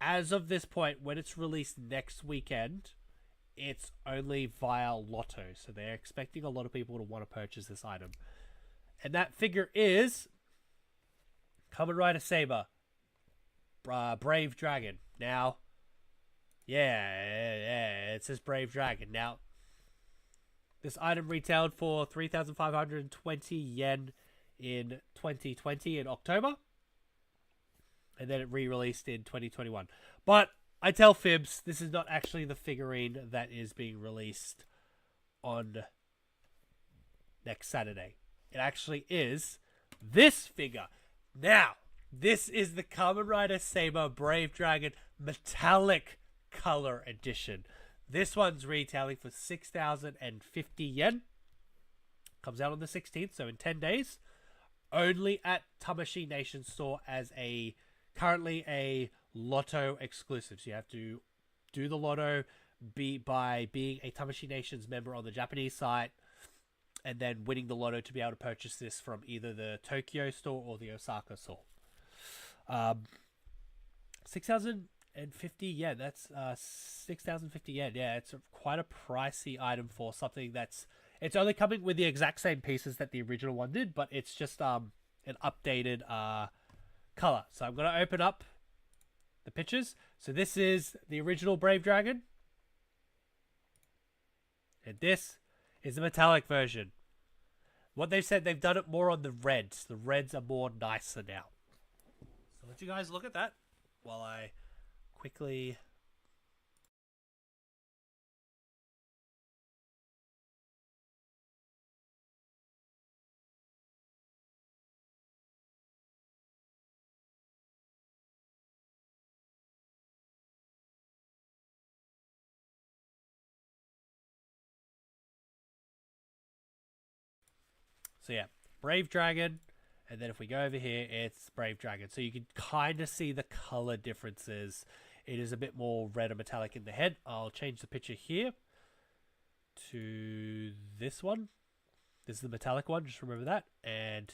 as of this point, when it's released next weekend, it's only via Lotto. So they're expecting a lot of people to want to purchase this item. And that figure is Kamen Rider Saber, Brave Dragon. Now, yeah, it says Brave Dragon. Now, this item retailed for 3,520 yen in 2020 in October. And then it re-released in 2021. But I tell fibs, this is not actually the figurine that is being released on next Saturday. It actually is this figure. Now, this is the Kamen Rider Saber Brave Dragon Metallic Color Edition. This one's retailing for 6,050 yen. Comes out on the 16th, so in 10 days. Only at Tamashii Nation store as currently a Lotto exclusive. So you have to do the Lotto by being a Tamashii Nations member on the Japanese site, and then winning the Lotto to be able to purchase this from either the Tokyo store or the Osaka store. 6,050 yen. That's 6,050 yen. Yeah, it's quite a pricey item for something that's... It's only coming with the exact same pieces that the original one did, but it's just an updated color. So I'm going to open up the pictures. So this is the original Brave Dragon. And this is the metallic version. What they've said, they've done it more on the reds. The reds are more nicer now. So let you guys look at that while I quickly... So yeah, Brave Dragon, and then if we go over here, it's Brave Dragon. So you can kind of see the color differences. It is a bit more red and metallic in the head. I'll change the picture here to this one. This is the metallic one, just remember that. And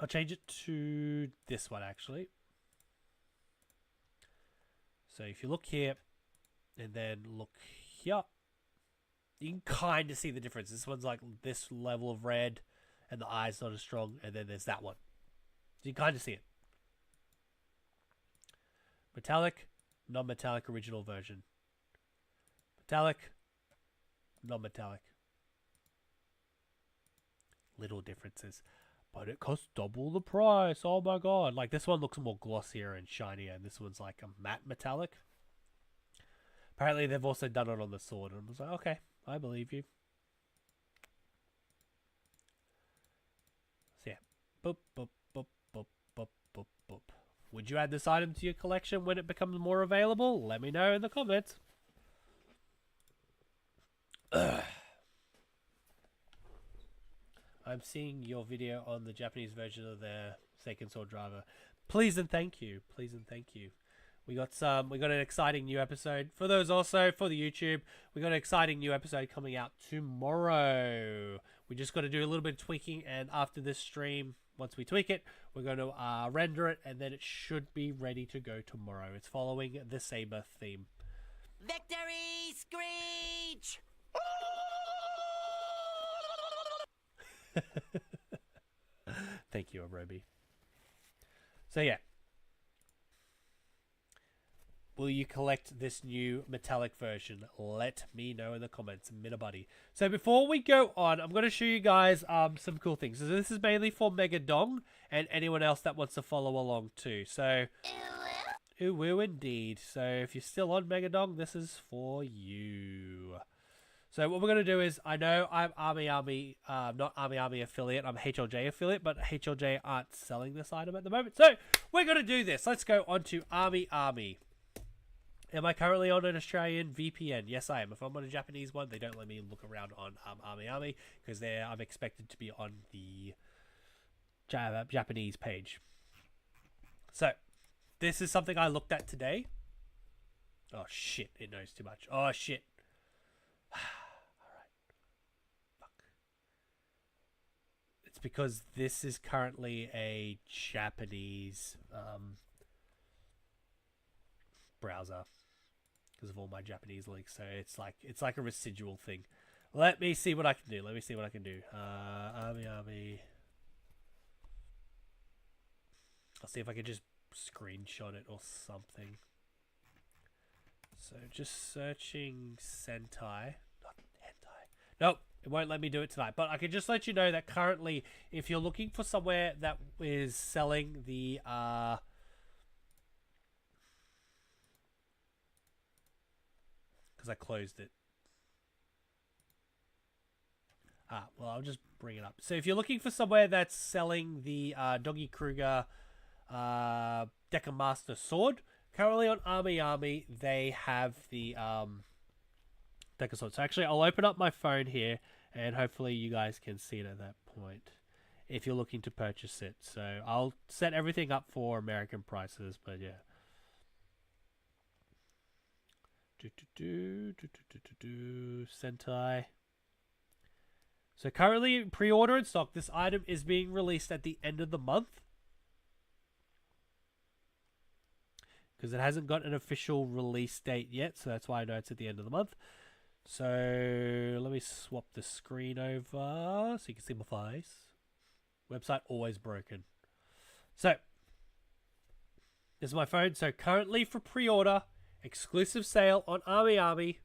I'll change it to this one, actually. So if you look here, and then look here, you can kind of see the difference. This one's like this level of red, and the eye's not as strong, and then there's that one. So you can kind of see it. Metallic, non-metallic original version. Metallic, non-metallic. Little differences. But it costs double the price. Oh my god. Like this one looks more glossier and shinier, and this one's like a matte metallic. Apparently they've also done it on the sword, and I was like, okay, I believe you. So yeah. Boop, boop, boop, boop, boop, boop, boop. Would you add this item to your collection when it becomes more available? Let me know in the comments. Ugh. I'm seeing your video on the Japanese version of the Seiken Sword Driver. Please and thank you. Please and thank you. We got an exciting new episode. For those also, for the YouTube, we got an exciting new episode coming out tomorrow. We just got to do a little bit of tweaking, and after this stream, once we tweak it, we're going to render it, and then it should be ready to go tomorrow. It's following the Saber theme. Victory screech! Thank you, Arobi. So yeah. Will you collect this new metallic version? Let me know in the comments, Minabuddy. So before we go on, I'm going to show you guys some cool things. So this is mainly for Mega Dong and anyone else that wants to follow along too. So, ooh, indeed. So if you're still on Mega Dong, this is for you. So what we're going to do is, I know I'm not Army affiliate, I'm HLJ affiliate, but HLJ aren't selling this item at the moment. So we're going to do this. Let's go on to Army. Am I currently on an Australian VPN? Yes, I am. If I'm on a Japanese one, they don't let me look around on Army because I'm expected to be on the Japanese page. So, this is something I looked at today. Oh shit! It knows too much. Oh shit! Alright. Fuck. It's because this is currently a Japanese browser because of all my Japanese links. So it's like a residual thing. Let me see what I can do. Army. I'll see if I can just screenshot it or something. So just searching Sentai, not hentai. Nope, it won't let me do it tonight. But I can just let you know that currently, if you're looking for somewhere that is selling the because I closed it. Well, I'll just bring it up. So if you're looking for somewhere that's selling the Doggy Kruger Deca Master Sword, currently on Army, they have the Deca Sword. So actually, I'll open up my phone here, and hopefully you guys can see it at that point if you're looking to purchase it. So I'll set everything up for American prices, but yeah. Sentai. So currently pre-order in stock. This item is being released at the end of the month because it hasn't got an official release date yet. So that's why I know it's at the end of the month. So let me swap the screen over so you can see my face. Website always broken. So this is my phone. So currently for pre-order, exclusive sale on Army.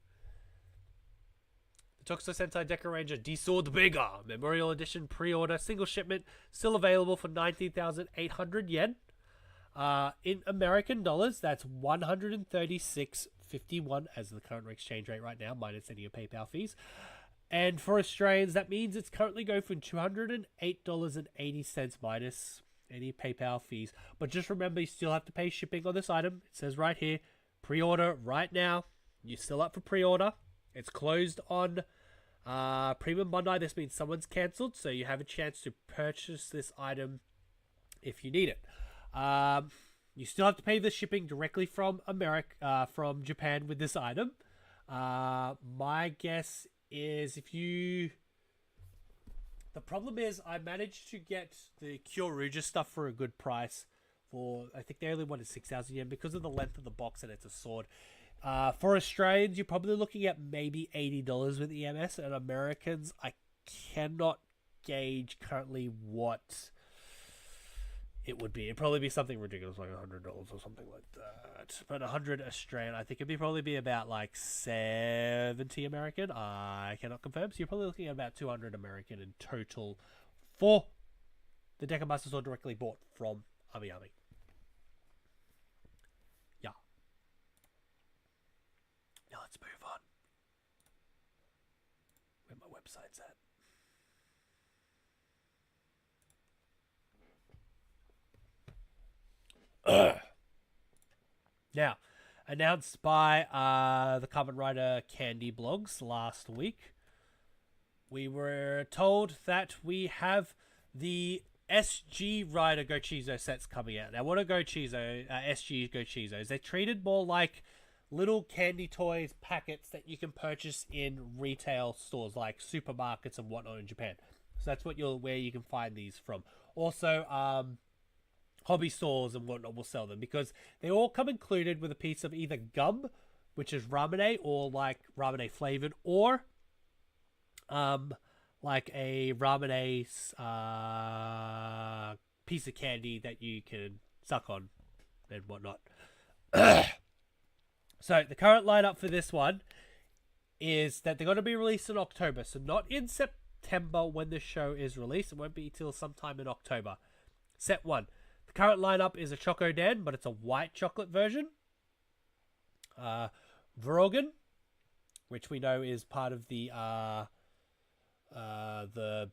The Tokusou Sentai Deca Ranger D-Sword Bigger Memorial Edition pre-order single shipment still available for 19,800 yen. In American dollars, that's 136.51 as the current exchange rate right now, minus any of PayPal fees. And for Australians, that means it's currently going for $208.80 minus any PayPal fees. But just remember, you still have to pay shipping on this item. It says right here, pre-order right now. You're still up for pre-order. It's closed on Premium Monday. This means someone's cancelled, so you have a chance to purchase this item if you need it. You still have to pay the shipping directly from from Japan with this item. My guess is the problem is I managed to get the Kyoruja stuff for a good price. I think they only wanted 6,000 yen because of the length of the box and it's a sword. For Australians, you're probably looking at maybe $80 with EMS, and Americans, I cannot gauge currently what it would be. It'd probably be something ridiculous like $100 or something like that. But 100 Australian, I think it'd probably be about like 70 American. I cannot confirm. So you're probably looking at about 200 American in total for the Deca Master Sword directly bought from Army. Yeah. Now let's move on. Where my website's at. Now, announced by the Kamen Rider Candy blogs last week, we were told that we have the SG Rider Gochizo sets coming out. Now, what are SG Gochizos? They're treated more like little candy toys packets that you can purchase in retail stores like supermarkets and whatnot in Japan. So that's where you can find these from. Also, hobby stores and whatnot will sell them because they all come included with a piece of either gum, which is ramune or like ramune flavored, or like a ramune piece of candy that you can suck on and whatnot. So the current lineup for this one is that they're going to be released in October, so not in September when the show is released. It won't be till sometime in October. Set 1. The current lineup is a Chocodan, but it's a white chocolate version. Vrogan, which we know is part of the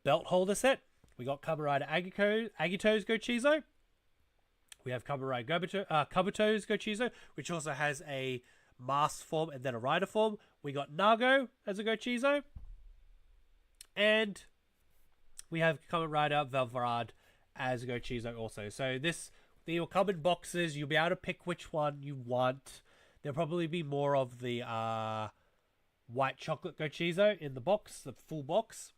belt holder set. We got Kamen Rider Agito's Gochizo. We have Kamen Rider Kabuto's Gochizo, which also has a masked form and then a rider form. We got Nago as a Gochizo. And we have Kamen Rider Velvarad as a Gochizo also. So they will come in boxes. You'll be able to pick which one you want. There'll probably be more of the white chocolate Gochizo in the box, the full box.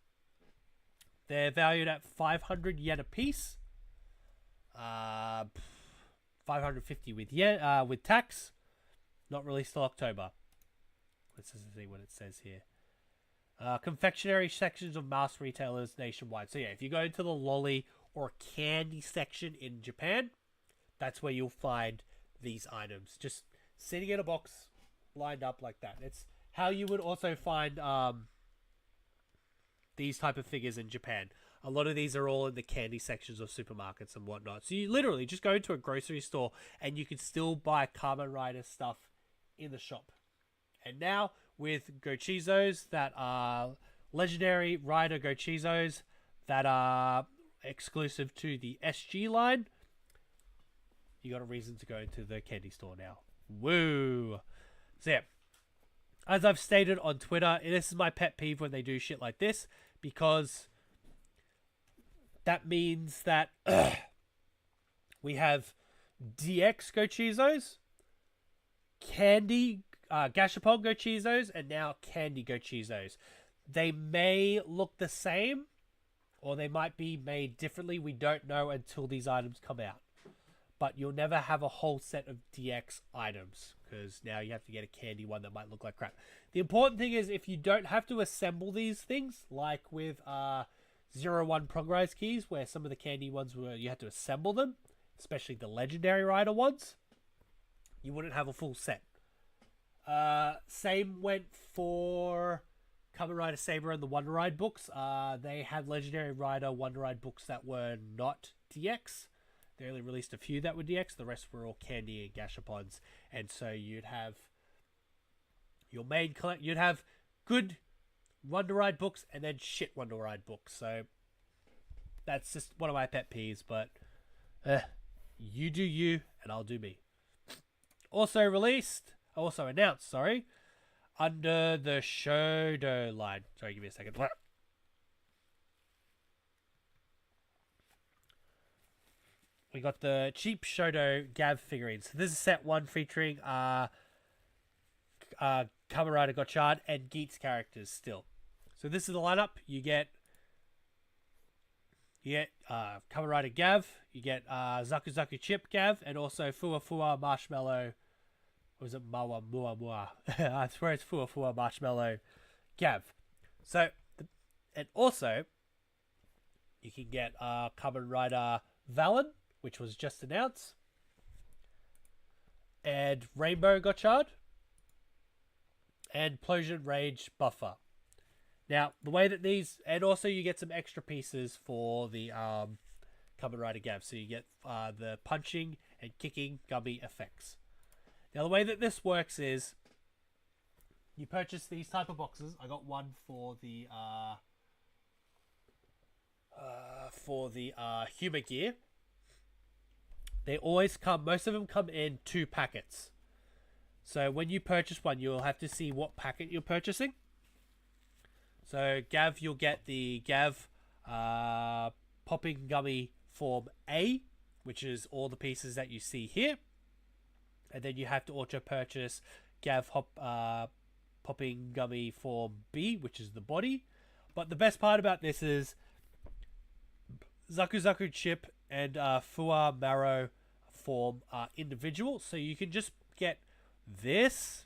They're valued at 500 yen a piece. 550 with tax. Not released till October. Let's see what it says here. Confectionery sections of mass retailers nationwide. So yeah, if you go into the lolly or candy section in Japan, that's where you'll find these items. Just sitting in a box, lined up like that. It's how you would also find these type of figures in Japan. A lot of these are all in the candy sections of supermarkets and whatnot. So you literally just go into a grocery store and you can still buy Kamen Rider stuff in the shop. And now with Gochizos that are legendary Rider Gochizos that are exclusive to the SG line, you got a reason to go into the candy store now. Woo! So yeah, as I've stated on Twitter, this is my pet peeve when they do shit like this, because that means that we have DX Gochizos, candy Gashapon Gochizos, and now candy Gochizos. They may look the same, or they might be made differently. We don't know until these items come out. But you'll never have a whole set of DX items, because now you have to get a candy one that might look like crap. The important thing is, if you don't have to assemble these things, like with 01 Progress keys, where some of the candy ones were you had to assemble them, especially the legendary rider ones, you wouldn't have a full set. Same went for Kamen Rider Saber and the Wonder Ride books. They had legendary rider Wonder Ride books that were not DX. They only released a few that were DX. The rest were all candy and gashapons. And so you'd have your main you'd have good Wonder Ride books and then shit Wonder Ride books. So that's just one of my pet peeves. But you do you and I'll do me. Also announced, under the Shodo line. Sorry, give me a second. We got the cheap Shodo Gavv figurines. So this is set 1 featuring Kamen Rider Gotchard and Geats characters still. So this is the lineup. You get Kamen Rider Gavv, you get Zaku Zaku Chip Gavv, and also Fua Fua Marshmallow. Or was it Mawa Mua Mua? I swear it's Fua Fua Marshmallow Gavv. So, and also, you can get Kamen Rider Valen, which was just announced, and Rainbow Gotchard, and Plosion Rage Buffer. Now, the way that these, and also you get some extra pieces for the Kamen Rider Gavv, so you get the punching and kicking gummy effects. Now, the way that this works is, you purchase these type of boxes. I got one for the Humor Gear. They always come, most of them come in 2 packets. So when you purchase one, you'll have to see what packet you're purchasing. So Gavv, you'll get the Gavv Popping Gummy Form A, which is all the pieces that you see here. And then you have to also purchase Gavv Popping Gummy Form B, which is the body. But the best part about this is Zaku Zaku Chip and Fua Marrow form are individual, so you can just get this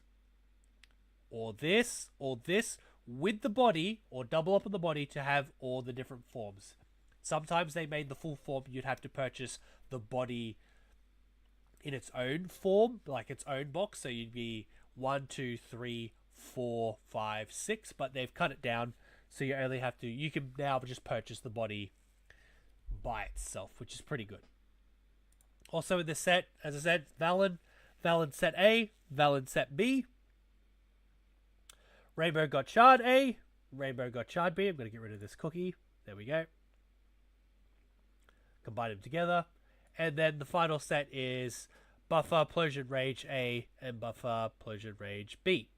or this or this with the body, or double up on the body to have all the different forms. Sometimes they made the full form, you'd have to purchase the body in its own form, like its own box, so you'd be 1, 2, 3, 4, 5, 6, but they've cut it down, so you only have to, you can now just purchase the body by itself, which is pretty good. Also in this set, as I said, Valen set A, Valen set B, Rainbow Gotchard A, Rainbow Gotchard B. I'm going to get rid of this cookie. There we go. Combine them together. And then the final set is Buffer Plosion Rage A, and Buffer Plosion Rage B.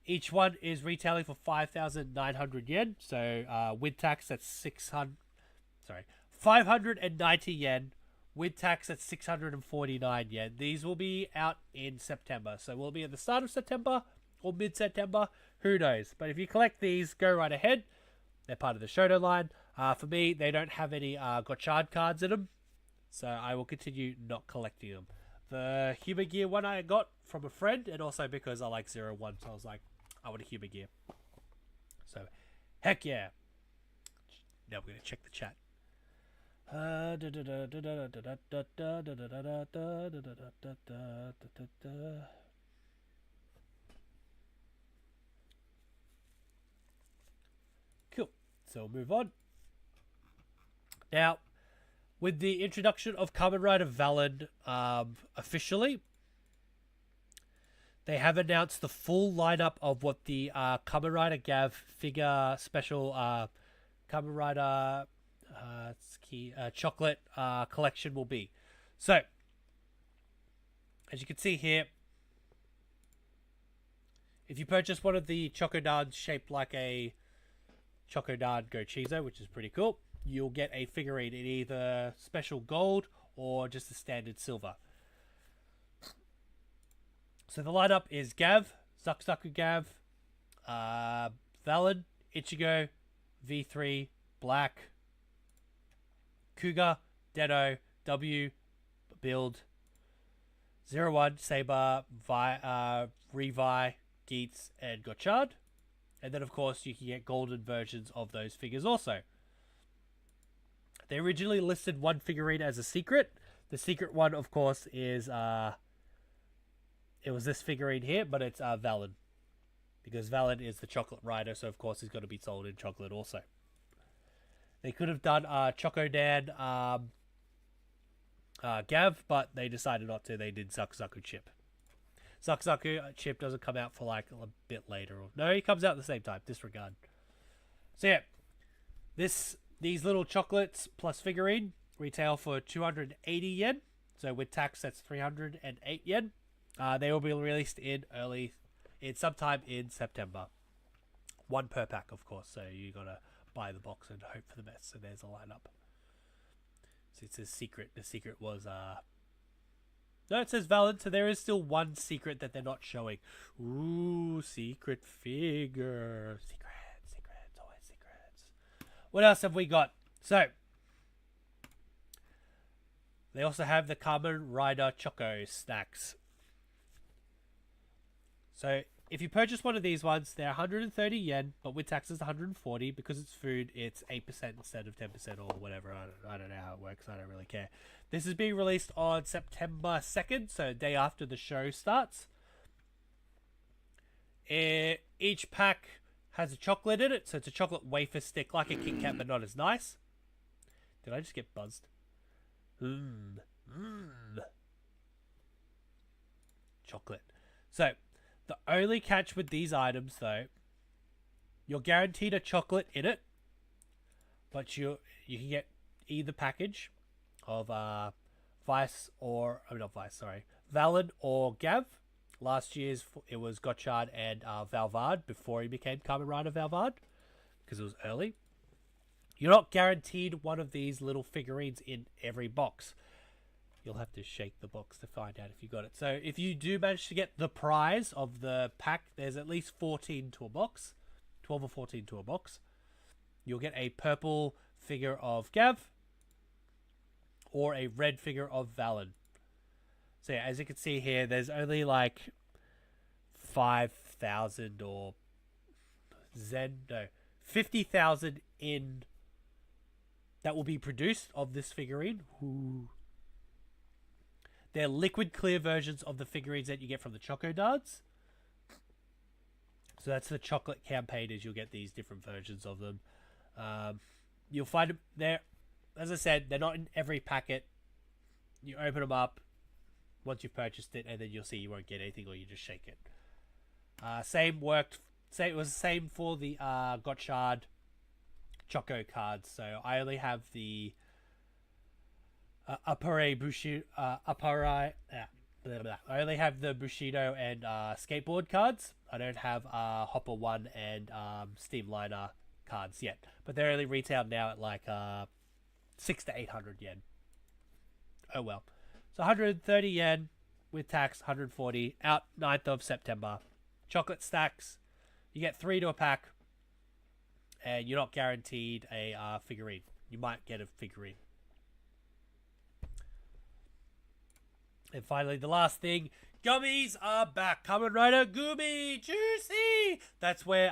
Each one is retailing for 5,900 yen. So with tax, that's 590 yen. With tax, that's 649 yen. These will be out in September. So we'll be at the start of September or mid-September. Who knows? But if you collect these, go right ahead. They're part of the Shoto line. For me, they don't have any Gotchard cards in them. So I will continue not collecting them. The Human Gear one I got from a friend, and also because I like 01, so I was like, I want a Human Gear. So, heck yeah. Now we're going to check the chat. Cool. So we'll move on. Now, with the introduction of Kamen Rider Valid officially, they have announced the full lineup of what the Kamen Rider Gavv figure special Kamen Rider chocolate collection will be. So, as you can see here, if you purchase one of the Chocodads shaped like a Chocodad Gochizo, which is pretty cool, you'll get a figurine in either special gold or just a standard silver. So the lineup is Gavv, Zakuzaku Gavv, Valid, Ichigo, V3, Black, Kuga, Deno, W, Build, 01, Saber, Revi, Geets, and Gotchard. And then, of course, you can get golden versions of those figures also. They originally listed one figurine as a secret. The secret one, of course, is it was this figurine here, but it's Valid. Because Valid is the chocolate rider, so of course he's got to be sold in chocolate also. They could have done Chocodan Gavv, but they decided not to. They did Zakuzaku Chip. Zakuzaku Chip doesn't come out for like a bit later. No, he comes out at the same time. Disregard. So yeah, these little chocolates plus figurine retail for 280 yen. So with tax, that's 308 yen. They will be released in sometime in September. One per pack, of course. So you gotta buy the box and hope for the best. So there's a lineup. So it says secret. The secret was no, it says Valid. So there is still one secret that they're not showing. Ooh, secret figure. Secrets, always secrets. What else have we got? So they also have the Kamen Rider Chocosnacks. So if you purchase one of these ones, they're 130 yen, but with taxes 140. Because it's food, it's 8% instead of 10% or whatever. I don't know how it works. I don't really care. This is being released on September 2nd, so day after the show starts. Each pack has a chocolate in it, so it's a chocolate wafer stick, like a Kit Kat, but not as nice. Did I just get buzzed? Chocolate. So, the only catch with these items, though, you're guaranteed a chocolate in it, but you can get either package of Valid or Gavv. Last year's it was Gotchard and Valvard before he became Kamen Rider Valvard, because it was early. You're not guaranteed one of these little figurines in every box. You'll have to shake the box to find out if you got it. So if you do manage to get the prize of the pack, there's at least 14 to a box. 12 or 14 to a box. You'll get a purple figure of Gavv or a red figure of Valid. So yeah, as you can see here, there's only like 5,000 or 50,000 in that will be produced of this figurine. Ooh. They're liquid clear versions of the figurines that you get from the Chocodads. So that's the chocolate campaign, is you'll get these different versions of them. You'll find them there. As I said, they're not in every packet. You open them up once you've purchased it, and then you'll see you won't get anything, or you just shake it. It was the same for the Gotchard Choco cards. So I only have the Appare Bushido, Appare, blah, blah. I only have the Bushido and skateboard cards. I don't have Hopper 1 and Steamliner cards yet. But they're only retailed now at like 6 to 800 yen. Oh well. So 130 yen with tax, 140. Out 9th of September. Chocolate stacks. You get 3 to a pack. And you're not guaranteed a figurine. You might get a figurine. And finally, the last thing, gummies are back. Kamen Rider Gummy Juicy. That's where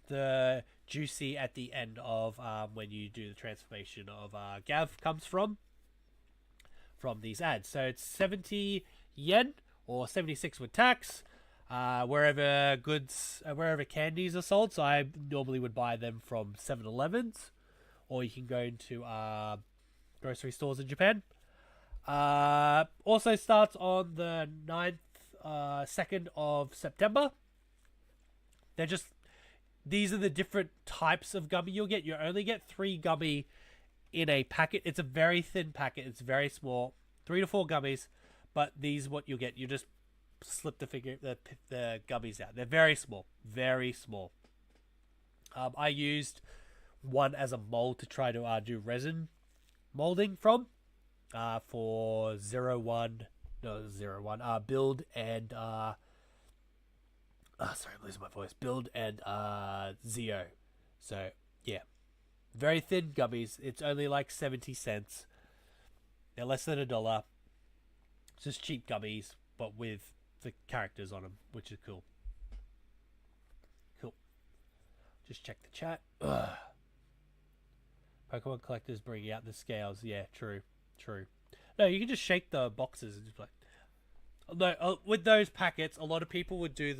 the Juicy at the end of when you do the transformation of Gavv comes from these ads. So it's 70 yen or 76 with tax. Wherever candies are sold. So I normally would buy them from 7-Elevens, or you can go into grocery stores in Japan. Also starts on the 2nd of September. These are the different types of gummy you'll get. You only get 3 gummy in a packet. It's a very thin packet. It's very small. 3 to 4 gummies, but these what you'll get. You just slip the gummies out. They're very small. Very small. I used one as a mold to try to do resin molding from. For build and sorry, I'm losing my voice. Build and Zeo. So yeah, very thin gummies. It's only like 70 cents. They're less than $1. It's just cheap gummies, but with the characters on them, which is cool. Cool. Just check the chat. Ugh. Pokemon collectors bringing out the scales. Yeah, true. No, you can just shake the boxes and just like. No, with those packets, a lot of people would do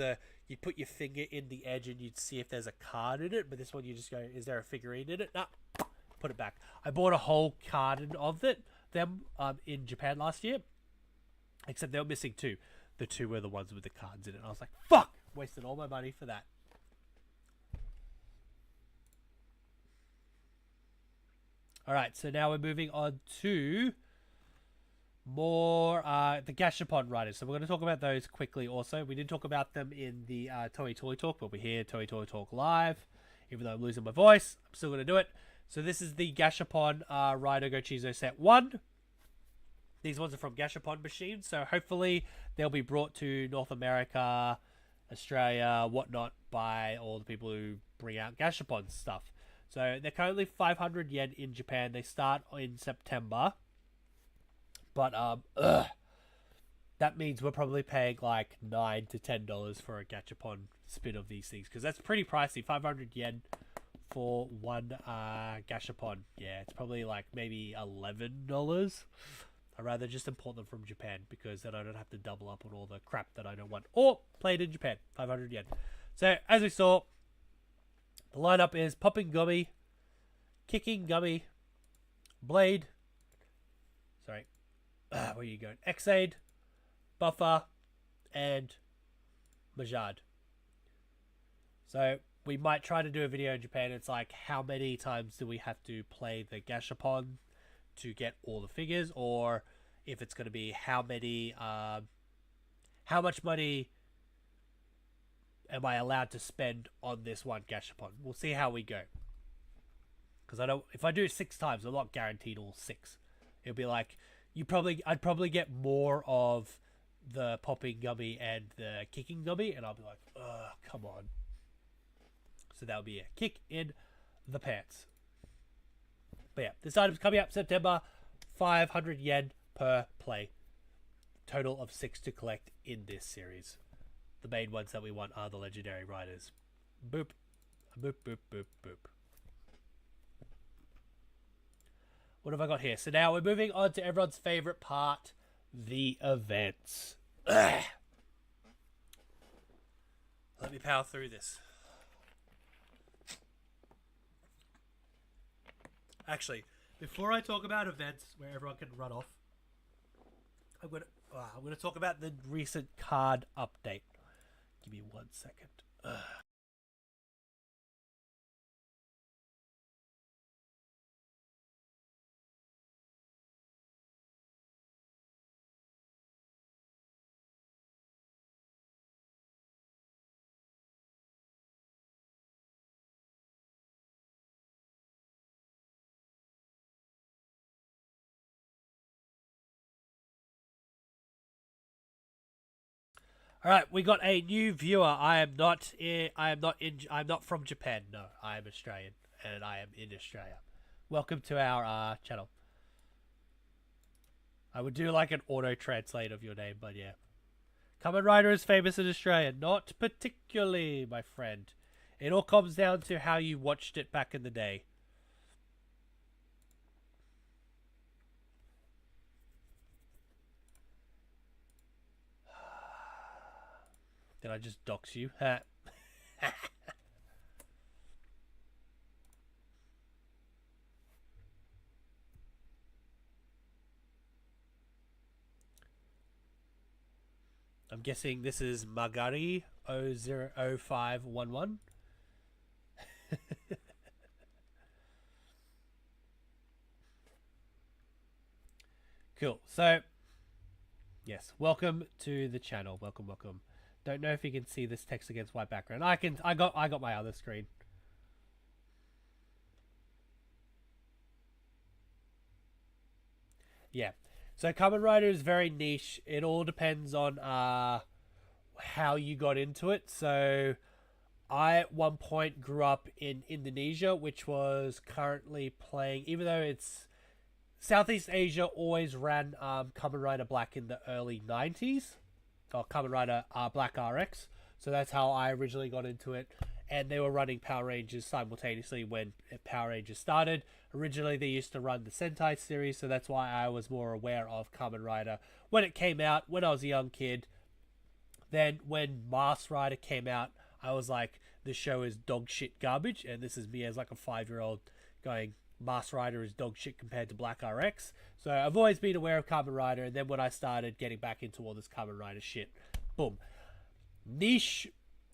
you put your finger in the edge and you'd see if there's a card in it. But this one, you just go, is there a figurine in it? Nah, put it back. I bought a whole carton of them in Japan last year. Except they were missing 2. The 2 were the ones with the cards in it. And I was like, fuck! Wasted all my money for that. Alright, so now we're moving on to more the Gashapon riders. So we're going to talk about those quickly also. We did talk about them in the Toei Toy Talk, but we're here, Toei Toy Talk live. Even though I'm losing my voice, I'm still going to do it. So this is the Gashapon Rider Gochizo Set 1. These ones are from Gashapon machines, so hopefully they'll be brought to North America, Australia, whatnot, by all the people who bring out Gashapon stuff. So they're currently 500 yen in Japan. They start in September. But that means we're probably paying like $9 to $10 for a Gachapon spin of these things. Because that's pretty pricey. 500 yen for one Gashapon. Yeah, it's probably like maybe $11. I'd rather just import them from Japan, because then I don't have to double up on all the crap that I don't want. Or play it in Japan. 500 yen. So, as we saw, the lineup is Popping Gummy, Kicking Gummy, Blade, sorry, where are you going? Xaid, Buffer, and Majad. So we might try to do a video in Japan. It's like, how many times do we have to play the Gashapon to get all the figures, or if it's going to be how much money am I allowed to spend on this one Gashapon? We'll see how we go. Because if I do it 6 times, I'm not guaranteed all 6. It'll be like, I'd probably get more of the Popping Gummy and the Kicking Gummy, and I'll be like, ugh, come on. So that'll be a kick in the pants. But yeah, this item's coming up September, 500 yen per play. Total of 6 to collect in this series. The main ones that we want are the legendary riders. Boop. Boop, boop, boop, boop. What have I got here? So now we're moving on to everyone's favorite part, the events. Ugh. Let me power through this. Actually, before I talk about events where everyone can run off, I'm gonna talk about the recent card update. Give me 1 second. Ugh. All right, we got a new viewer. I'm not from Japan. No, I am Australian, and I am in Australia. Welcome to our channel. I would do like an auto translate of your name, but yeah. Kamen Rider is famous in Australia. Not particularly, my friend. It all comes down to how you watched it back in the day. Did I just dox you? I'm guessing this is Magari 000511. Cool. So, yes, welcome to the channel. Welcome. Don't know if you can see this text against white background. I can. I got my other screen. Yeah. So Kamen Rider is very niche. It all depends on how you got into it. So I at one point grew up in Indonesia, which was currently playing, even though it's Southeast Asia always ran Kamen Rider Black in the early 90s. Or Kamen Rider Black RX. So that's how I originally got into it. And they were running Power Rangers simultaneously when Power Rangers started. Originally, they used to run the Sentai series, so that's why I was more aware of Kamen Rider when it came out, when I was a young kid. Then when Masked Rider came out, I was like, this show is dog shit garbage. And this is me as like a 5-year-old going, Masked Rider is dog shit compared to Black RX. So I've always been aware of Kamen Rider, and then when I started getting back into all this Kamen Rider shit, boom. Niche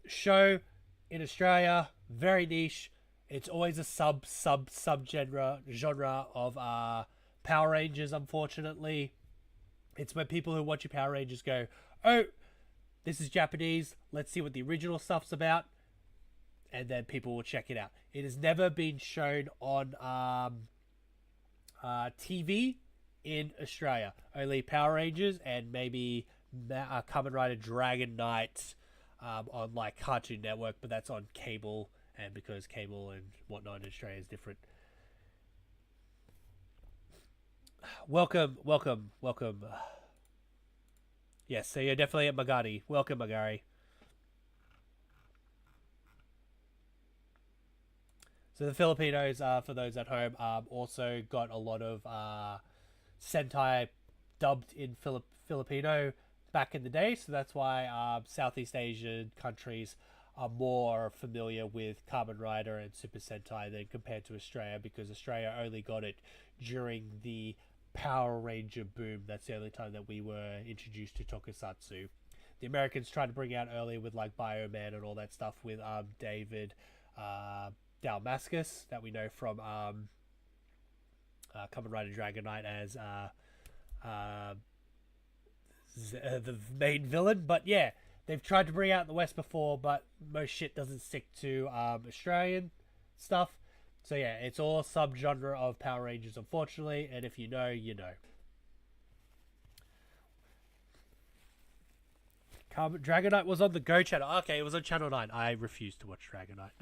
show in Australia, very niche. It's always a genre of Power Rangers, unfortunately. It's when people who watch your Power Rangers go, oh, this is Japanese, let's see what the original stuff's about. And then people will check it out. It has never been shown on TV in Australia. Only Power Rangers and maybe Kamen Rider Dragon Knight on like Cartoon Network, but that's on cable, and because cable and whatnot in Australia is different. Welcome. Yes, so you're definitely at Magari. Welcome, Magari. So the Filipinos, for those at home, also got a lot of Sentai dubbed in Filipino back in the day. So that's why Southeast Asian countries are more familiar with Kamen Rider and Super Sentai than compared to Australia, because Australia only got it during the Power Ranger boom. That's the only time that we were introduced to Tokusatsu. The Americans tried to bring out earlier with like Bioman and all that stuff with David Dalmascus, that we know from Kamen Rider Dragon Knight as the main villain. But yeah, they've tried to bring out the West before, but most shit doesn't stick to Australian stuff. So yeah, it's all subgenre of Power Rangers, unfortunately, and if you know, you know. Dragon Knight was on the Go channel. Okay, it was on Channel 9. I refused to watch Dragon Knight.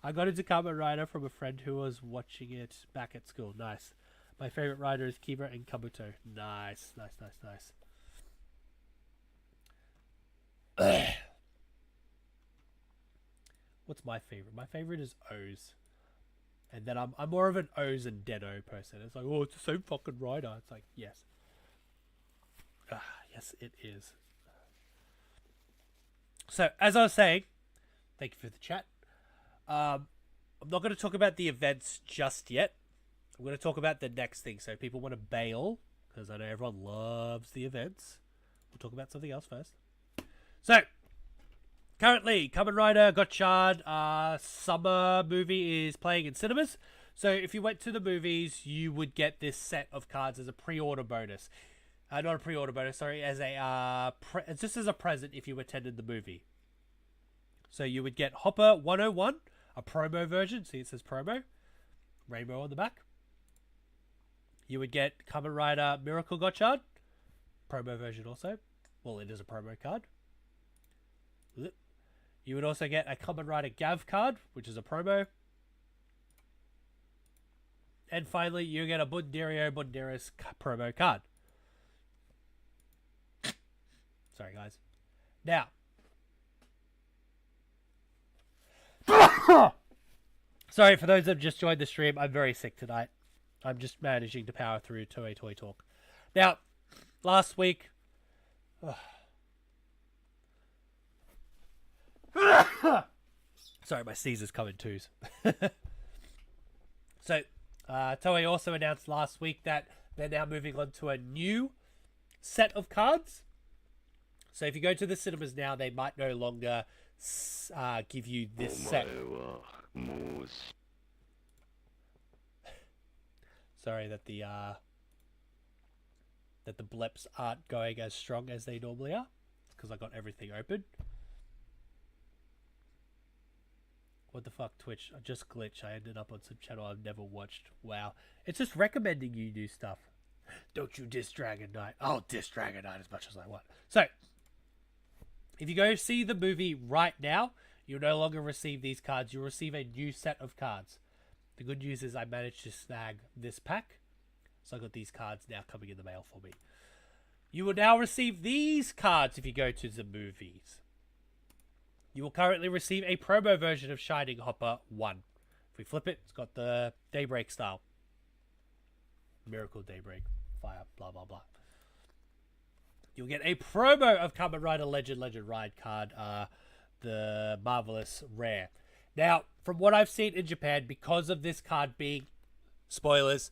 I got into Kamen Rider from a friend who was watching it back at school. Nice. My favorite rider is Kiba and Kabuto. Nice. What's my favorite? My favorite is O's. And then I'm more of an O's and Deno person. It's like, oh, it's the same fucking rider. It's like, yes. Yes, it is. So, as I was saying, thank you for the chat. I'm not going to talk about the events just yet. I'm going to talk about the next thing. So, people want to bail, because I know everyone loves the events. We'll talk about something else first. So, currently, Kamen Rider Gotchard summer movie is playing in cinemas. So, if you went to the movies, you would get this set of cards as a pre-order bonus. Not a pre-order bonus, sorry, as a just as a present if you attended the movie. So you would get Hopper 101, a promo version. See, it says promo. Rainbow on the back. You would get Kamen Rider Miracle Gotchard, promo version also. Well, it is a promo card. You would also get a Kamen Rider Gavv card, which is a promo. And finally, you get a Bunderis promo card. Sorry, guys. Now. Sorry, for those that have just joined the stream, I'm very sick tonight. I'm just managing to power through Toei Toy Talk. Now, last week... Sorry, my Caesar's coming twos. So, Toei also announced last week that they're now moving on to a new set of cards. So if you go to the cinemas now, they might no longer give you this set. Sorry that the bleps aren't going as strong as they normally are. It's because I got everything open. What the fuck, Twitch? I just glitched. I ended up on some channel I've never watched. Wow. It's just recommending you new stuff. Don't you diss Dragon Knight. I'll diss Dragon Knight as much as I want. So, if you go see the movie right now, you'll no longer receive these cards. You'll receive a new set of cards. The good news is I managed to snag this pack. So I got these cards now coming in the mail for me. You will now receive these cards if you go to the movies. You will currently receive a promo version of Shining Hopper 1. If we flip it, it's got the Daybreak style. Miracle Daybreak. Fire. Blah, blah, blah. You'll get a promo of Kamen Rider Legend Ride card. The Marvelous Rare. Now, from what I've seen in Japan, because of this card being... Spoilers.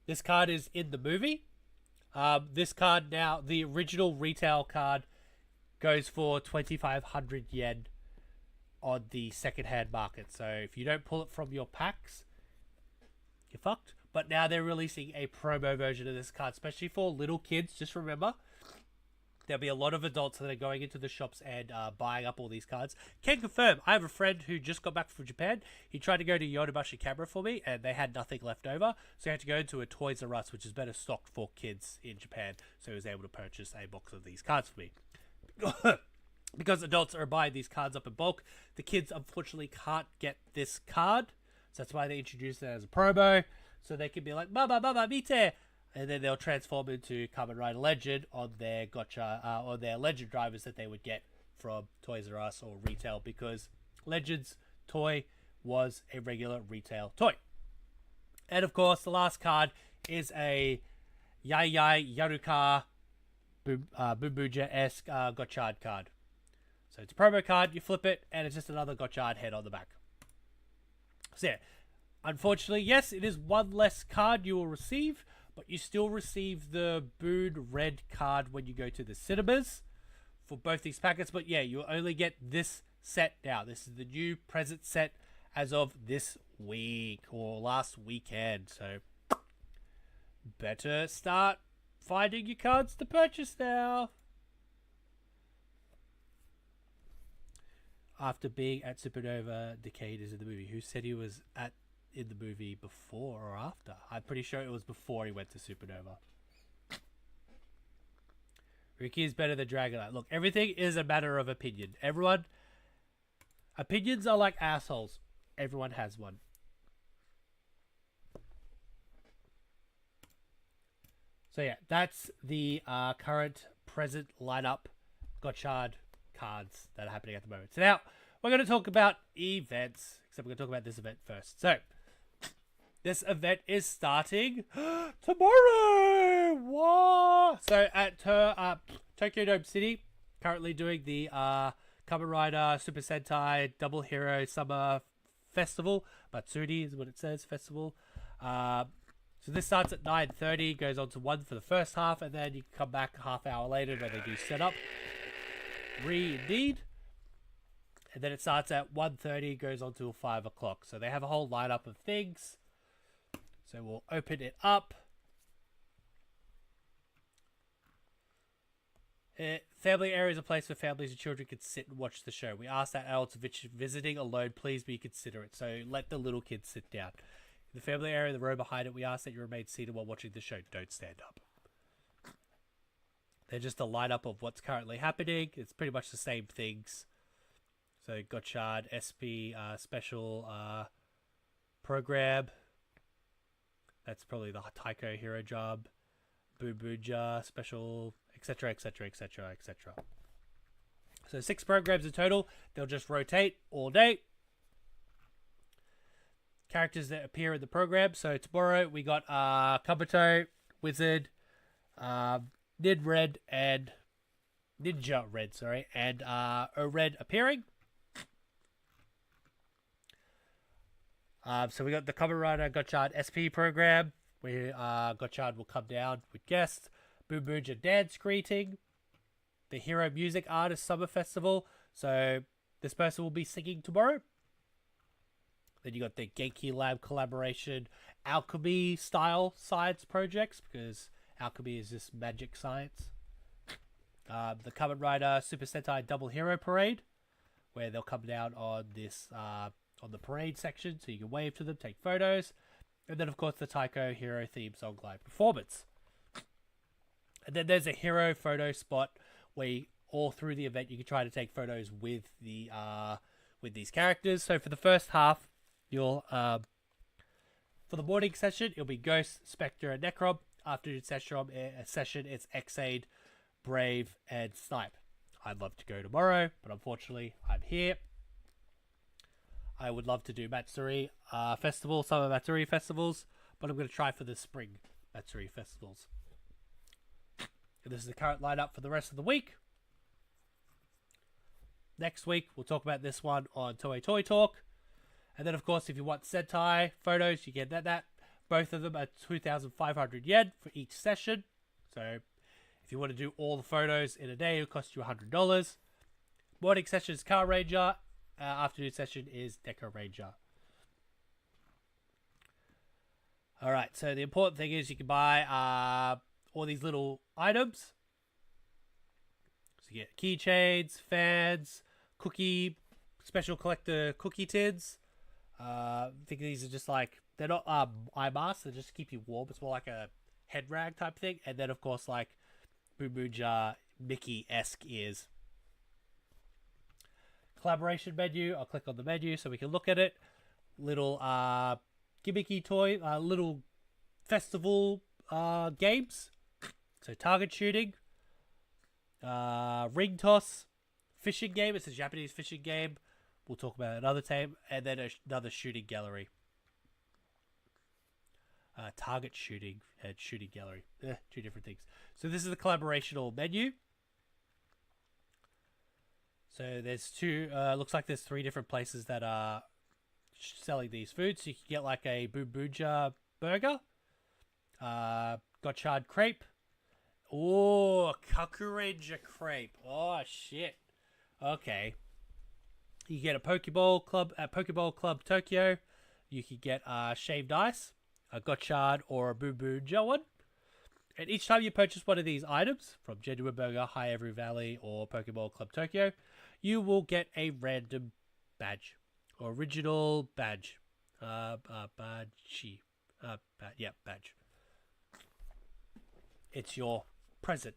This card is in the movie. This card now, the original retail card, goes for 2,500 yen on the second-hand market. So if you don't pull it from your packs, you're fucked. But now they're releasing a promo version of this card, especially for little kids. Just remember, there'll be a lot of adults that are going into the shops and buying up all these cards. Can confirm, I have a friend who just got back from Japan. He tried to go to Yodobashi Camera for me, and they had nothing left over. So he had to go into a Toys R Us, which is better stocked for kids in Japan. So he was able to purchase a box of these cards for me. Because adults are buying these cards up in bulk, the kids unfortunately can't get this card. So that's why they introduced it as a promo. So they can be like, Mama, mite! And then they'll transform into Kamen Rider Legend on their gotcha, or their Legend drivers that they would get from Toys R Us or retail, because Legends toy was a regular retail toy. And of course, the last card is a Yai Yaruka Bumbuja-esque Gotchard card. So it's a promo card, you flip it, and it's just another Gotchard head on the back. So yeah, unfortunately, yes, it is one less card you will receive, but you still receive the Boon Red card when you go to the cinemas for both these packets. But yeah, you'll only get this set now. This is the new present set as of this week or last weekend. So better start finding your cards to purchase now. After being at Supernova, Decade is in the movie. Who said he was in the movie before or after? I'm pretty sure it was before he went to Supernova. Ricky is better than Dragonite. Look, everything is a matter of opinion. Everyone... Opinions are like assholes. Everyone has one. So yeah, that's the current present lineup Gotchard cards that are happening at the moment. So now, we're going to talk about events. Except we're going to talk about this event first. So, this event is starting tomorrow! What? So, at Tokyo Dome City, currently doing the Kamen Rider Super Sentai Double Hero Summer Festival. Matsuri is what it says, festival. So this starts at 9:30, goes on to 1 for the first half, and then you can come back a half hour later where they do setup. Indeed. And then it starts at 1:30, goes on till 5 o'clock. So they have a whole lineup of things. So we'll open it up. Family area is a place where families and children can sit and watch the show. We ask that adults visiting alone, please be considerate. So let the little kids sit down. In the family area, the row behind it, we ask that you remain seated while watching the show. Don't stand up. They're just a lineup of what's currently happening. It's pretty much the same things. So Gotchard, SP, special program. That's probably the Taiko hero job. Bubuja, special, etc, etc, etc, etc. So 6 programs in total. They'll just rotate all day. Characters that appear in the program. So tomorrow we got Kabuto, Wizard, Ninja Red, and O-Red appearing. So we got the Kamen Rider Gotchard SP program, where Gotchard will come down with guests. Bubuja dance greeting. The Hero Music Artist Summer Festival. So this person will be singing tomorrow. Then you got the Genki Lab collaboration alchemy style science projects, because alchemy is just magic science. The Kamen Rider Super Sentai Double Hero Parade, where they'll come down on this on the parade section, so you can wave to them, take photos. And then of course the Taiko Hero theme song live performance. And then there's a hero photo spot where all through the event you can try to take photos with the with these characters. So for the first half, you'll for the morning session it'll be Ghost, Spectre, and Necrom. Afternoon session it's Xaid, Brave, and Snipe. I'd love to go tomorrow, but unfortunately I'm here. I would love to do Matsuri festival, summer Matsuri festivals, but I'm going to try for the spring Matsuri festivals. And this is the current lineup for the rest of the week. Next week, we'll talk about this one on Toei Toy Talk. And then, of course, if you want Sentai photos, you get that. Both of them are 2,500 yen for each session. So, if you want to do all the photos in a day, it'll cost you $100. Morning session is Car Ranger. Afternoon session is Deco Ranger. Alright, so the important thing is you can buy all these little items. So you get keychains, fans, special collector cookie tins. I think these are just like, they're not eye masks, they just keep you warm. It's more like a head rag type thing. And then of course like Bubuja Mickey-esque ears. Collaboration menu. I'll click on the menu so we can look at it. Little gimmicky toy, little festival games. So target shooting, ring toss, fishing game. It's a Japanese fishing game. We'll talk about it another time. And then another shooting gallery. Target shooting and shooting gallery. Two different things. So this is the collaborational menu. So there's looks like there's 3 different places that are selling these foods. So you can get like a Bubuja burger, Gotchard crepe, oh, Kakuranger crepe. Oh shit. Okay. You get a Pokeball Club at Pokeball Club Tokyo. You can get shaved ice, a Gotchard, or a Bubuja one. And each time you purchase one of these items from Genuine Burger, High Every Valley, or Pokeball Club Tokyo, you will get a random badge. Or original badge. Badge. It's your present.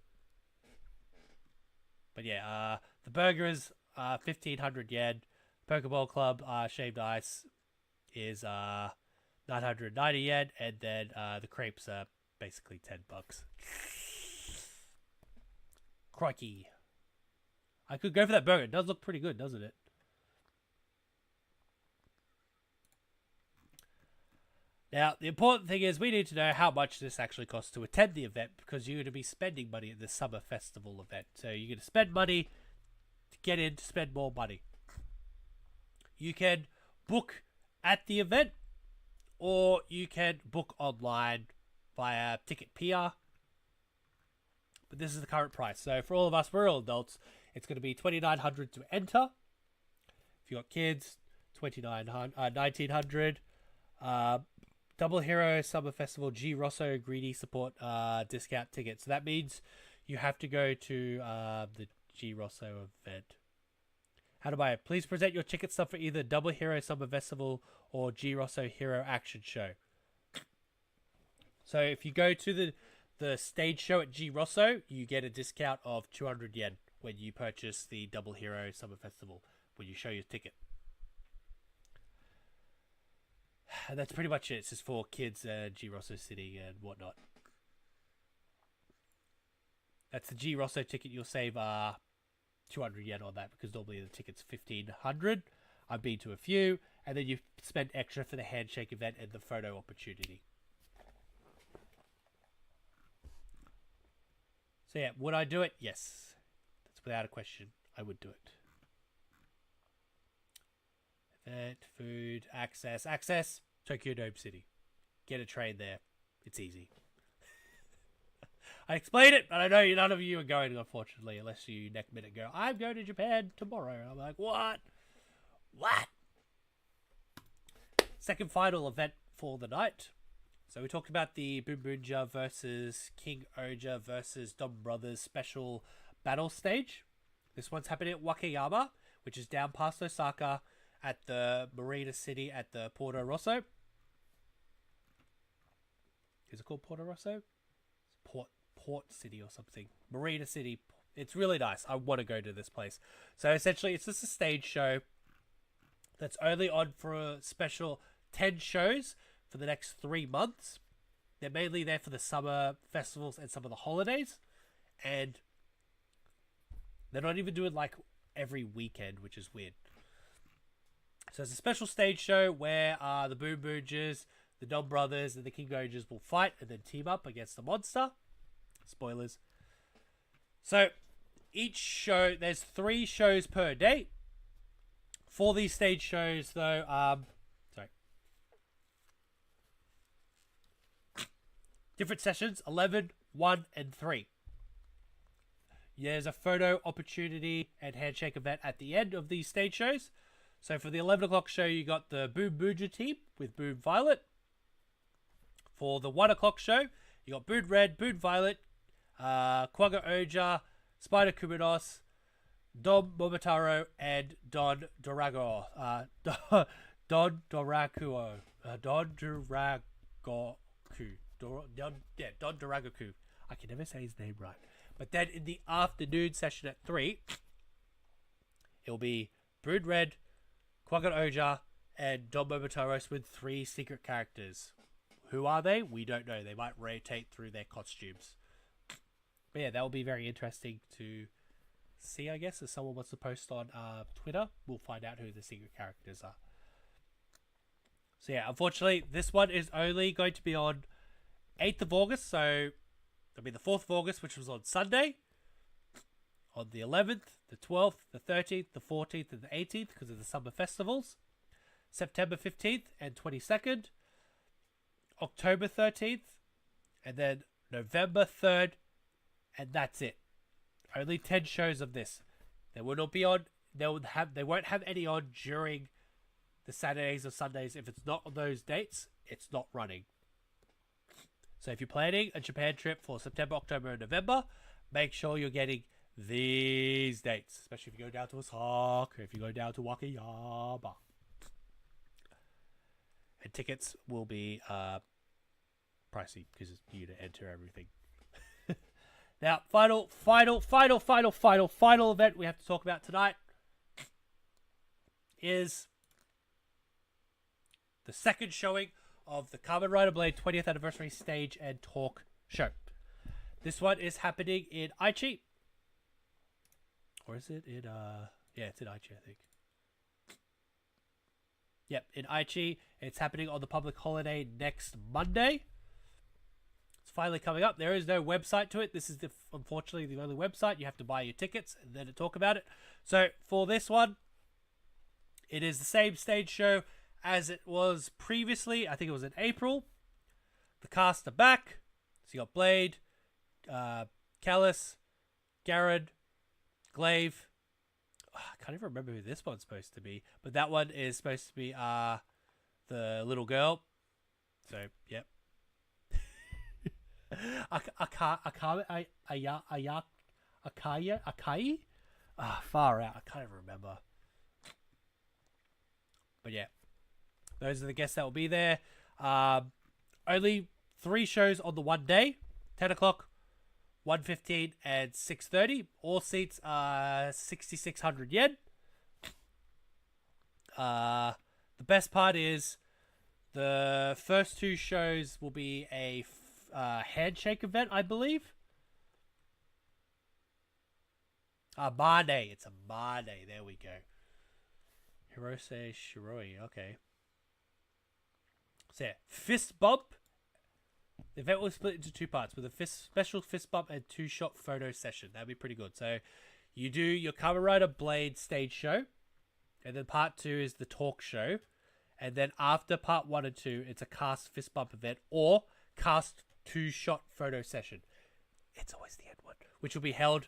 But yeah, the burger is 1,500 yen. Pokeball Club shaved ice is 990 yen. And then the crepes are basically $10. Crikey. I could go for that burger. It does look pretty good, doesn't it? Now, the important thing is we need to know how much this actually costs to attend the event, because you're going to be spending money at the summer festival event. So you're going to spend money to get in to spend more money. You can book at the event, or you can book online via Ticketpedia. But this is the current price. So for all of us, we're all adults. It's going to be $2,900 to enter. If you got kids, $1,900. Double Hero Summer Festival G Rosso Greedy Support discount ticket. So that means you have to go to the G Rosso event. How to buy it? Please present your ticket stub for either Double Hero Summer Festival or G Rosso Hero Action Show. So if you go to the stage show at G Rosso, you get a discount of 200 yen when you purchase the Double Hero Summer Festival, when you show your ticket. And that's pretty much it. It's just for kids, G Rosso City and whatnot. That's the G Rosso ticket. You'll save 200 yen on that, because normally the ticket's 1,500. I've been to a few, and then you spend extra for the handshake event and the photo opportunity. So yeah, would I do it? Yes. That's without a question. I would do it. Event, food, access, Tokyo Dome City. Get a train there. It's easy. I explained it, but I know none of you are going, unfortunately, unless you next minute go, I'm going to Japan tomorrow. And I'm like, what? What? Second final event for the night. So we talked about the Boom Boonja versus King Oja versus Dom Brothers special battle stage. This one's happening at Wakayama, which is down past Osaka at the Marina City at the Porto Rosso. Is it called Porto Rosso? Port City or something. Marina City. It's really nice. I want to go to this place. So essentially, it's just a stage show that's only on for a special 10 shows for the next 3 months. They're mainly there for the summer festivals and some of the holidays. And they're not even doing like every weekend, which is weird. So it's a special stage show where the Boom Boonjas, the Dom Brothers, and the King Ojas will fight and then team up against the monster. Spoilers. So each show, there's 3 shows per day. For these stage shows, though, different sessions, 11, 1, and 3. There's a photo opportunity and handshake event at the end of these stage shows. So for the 11 o'clock show, you got the Boom Boonja team with Boom Violet. For the 1 o'clock show, you got Boon Red, Boon Violet, Quagga Oja, Spider Kuminos, Dom Momotaro, and Don Dorago. Don Dorakuo. Don Doragoku. I can never say his name right. But then in the afternoon session at 3, it'll be Boon Red, Quagga Oja, and Don Momotaro with 3 secret characters. Who are they? We don't know. They might rotate through their costumes. But yeah, that will be very interesting to see, I guess. If someone wants to post on Twitter, we'll find out who the secret characters are. So yeah, unfortunately, this one is only going to be on 8th of August. So it'll be the 4th of August, which was on Sunday. On the 11th, the 12th, the 13th, the 14th, and the 18th, because of the summer festivals. September 15th and 22nd. October 13th. And then November 3rd. And that's it. Only 10 shows of this. They will not be on. They won't have any on during the Saturdays or Sundays. If it's not on those dates, it's not running. So if you're planning a Japan trip for September, October, and November, make sure you're getting these dates. Especially if you go down to Osaka, if you go down to Wakayama. And tickets will be pricey because it's you to enter everything. Now, final event we have to talk about tonight is the second showing of the Kamen Rider Blade 20th Anniversary Stage and Talk Show. This one is happening in Aichi. Or is it in, yeah, it's in Aichi, I think. Yep, in Aichi. It's happening on the public holiday next Monday. It's finally coming up. There is no website to it. This is unfortunately the only website. You have to buy your tickets and then talk about it. So for this one, it is the same stage show as it was previously. I think it was in April. The cast are back. So you got Blade, Callus, Garrod, Glaive. Oh, I can't even remember who this one's supposed to be. But that one is supposed to be the little girl. So, yep. Akai? Far out. I can't even remember. But yeah, those are the guests that will be there. Only 3 shows on the one day. 10 o'clock, 1:15, and 6:30. All seats are 6,600 yen. The best part is the first two shows will be a handshake event, I believe. Mane. It's a Mane. There we go. Hirose Shiroi. Okay. So, yeah. Fist bump. The event will split into two parts with a special fist bump and two-shot photo session. That'd be pretty good. So, you do your Kamen Rider Blade stage show. And then part 2 is the talk show. And then after part 1 and 2, it's a cast fist bump event or cast two-shot photo session. It's always the end one, which will be held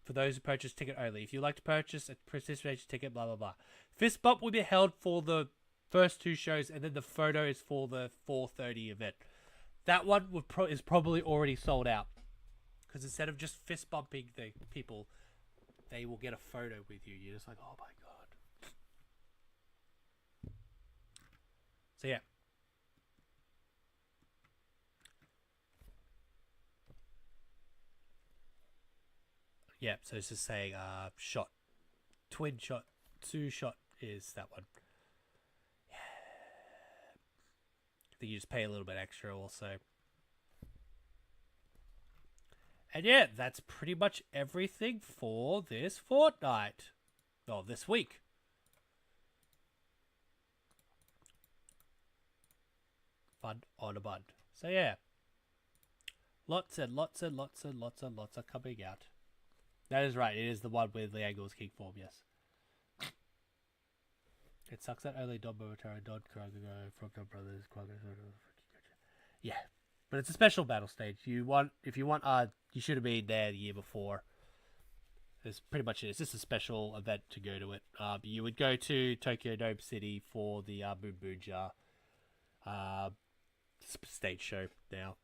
for those who purchase ticket only. If you'd like to purchase a participation ticket, blah, blah, blah. Fist bump will be held for the first two shows, and then the photo is for the 4:30 event. That one is probably already sold out. Because instead of just fist bumping the people, they will get a photo with you. You're just like, oh my god. So yeah. Yeah, so it's just saying shot. Twin shot. Two shot is that one. Yeah. I think you just pay a little bit extra also. And yeah, that's pretty much everything for this fortnight. Oh, this week. Fun on a bun. So yeah. Lots and lots and lots and lots and lots are coming out. That is right. It is the one with the Angles King form, yes. It sucks that only Don Momotaro and Don Kurago from Don Brothers. Yeah. But it's a special battle stage. If you want, you should have been there the year before. It's pretty much it. It's just a special event to go to it. You would go to Tokyo Dome City for the Moon Moonja stage show now.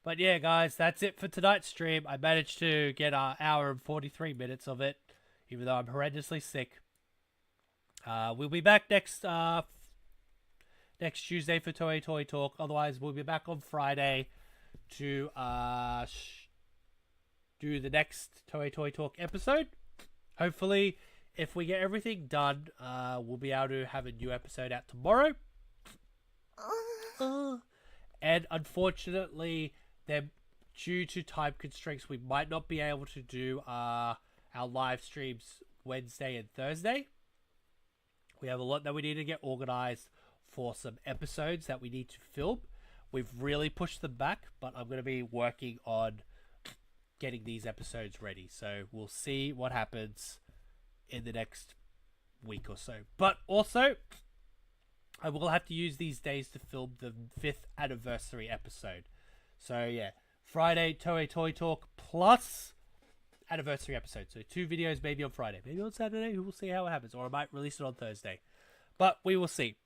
But yeah, guys, that's it for tonight's stream. I managed to get an hour and 43 minutes of it, even though I'm horrendously sick. We'll be back next Tuesday for Toei Toy Talk. Otherwise, we'll be back on Friday to do the next Toei Toy Talk episode. Hopefully, if we get everything done, we'll be able to have a new episode out tomorrow. And unfortunately, then due to time constraints, we might not be able to do our live streams Wednesday and Thursday. We have a lot that we need to get organized for some episodes that we need to film. We've really pushed them back, but I'm going to be working on getting these episodes ready. So we'll see what happens in the next week or so. But also, I will have to use these days to film the 5th anniversary episode. So yeah, Friday, Toei Toy Talk plus anniversary episode. So 2 videos maybe on Friday. Maybe on Saturday. We'll see how it happens. Or I might release it on Thursday. But we will see.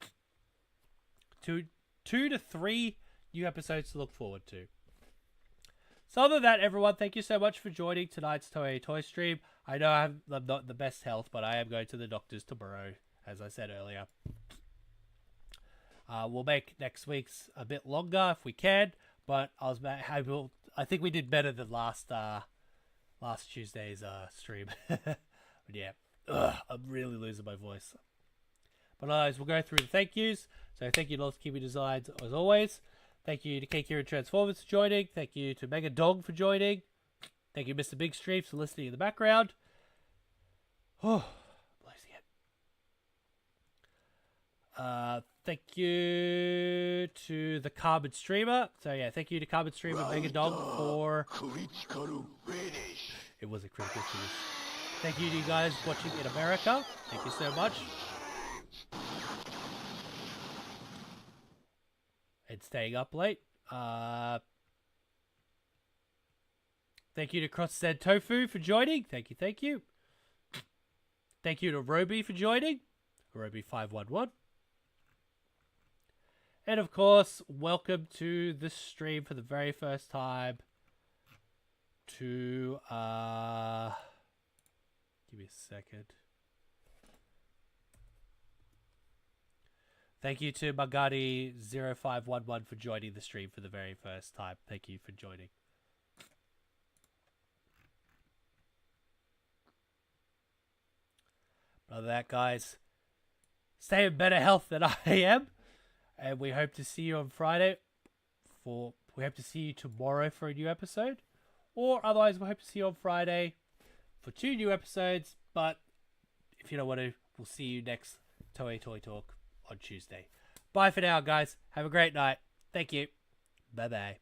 2 to 3 new episodes to look forward to. So other than that, everyone, thank you so much for joining tonight's Toei Toy stream. I know I'm not the best health, but I am going to the doctor's tomorrow, as I said earlier. We'll make next week's a bit longer if we can, but I think we did better than last Tuesday's stream. But yeah, I'm really losing my voice. But otherwise, we'll go through the thank yous. So thank you to Lost Kiwi Designs as always. Thank you to Kikira Transformers for joining. Thank you to Mega Dog for joining. Thank you, Mr. Big Stream, for listening in the background. Oh, losing it. Thank you to the Kamen Streamer. So yeah, thank you to Kamen Streamer Mega Dog for... It was a critical finish. Thank you to you guys watching in America. Thank you so much. And staying up late. Thank you to Cross-Said Tofu for joining. Thank you, thank you. Thank you to Roby for joining. Roby511. And of course, welcome to the stream for the very first time to, give me a second. Thank you to Magadi0511 for joining the stream for the very first time. Thank you for joining. Other than that, guys, stay in better health than I am. And we hope to see you on Friday. We hope to see you tomorrow for a new episode. Or otherwise, we hope to see you on Friday for 2 new episodes. But if you don't want to, we'll see you next Toei Toy Talk on Tuesday. Bye for now, guys. Have a great night. Thank you. Bye-bye.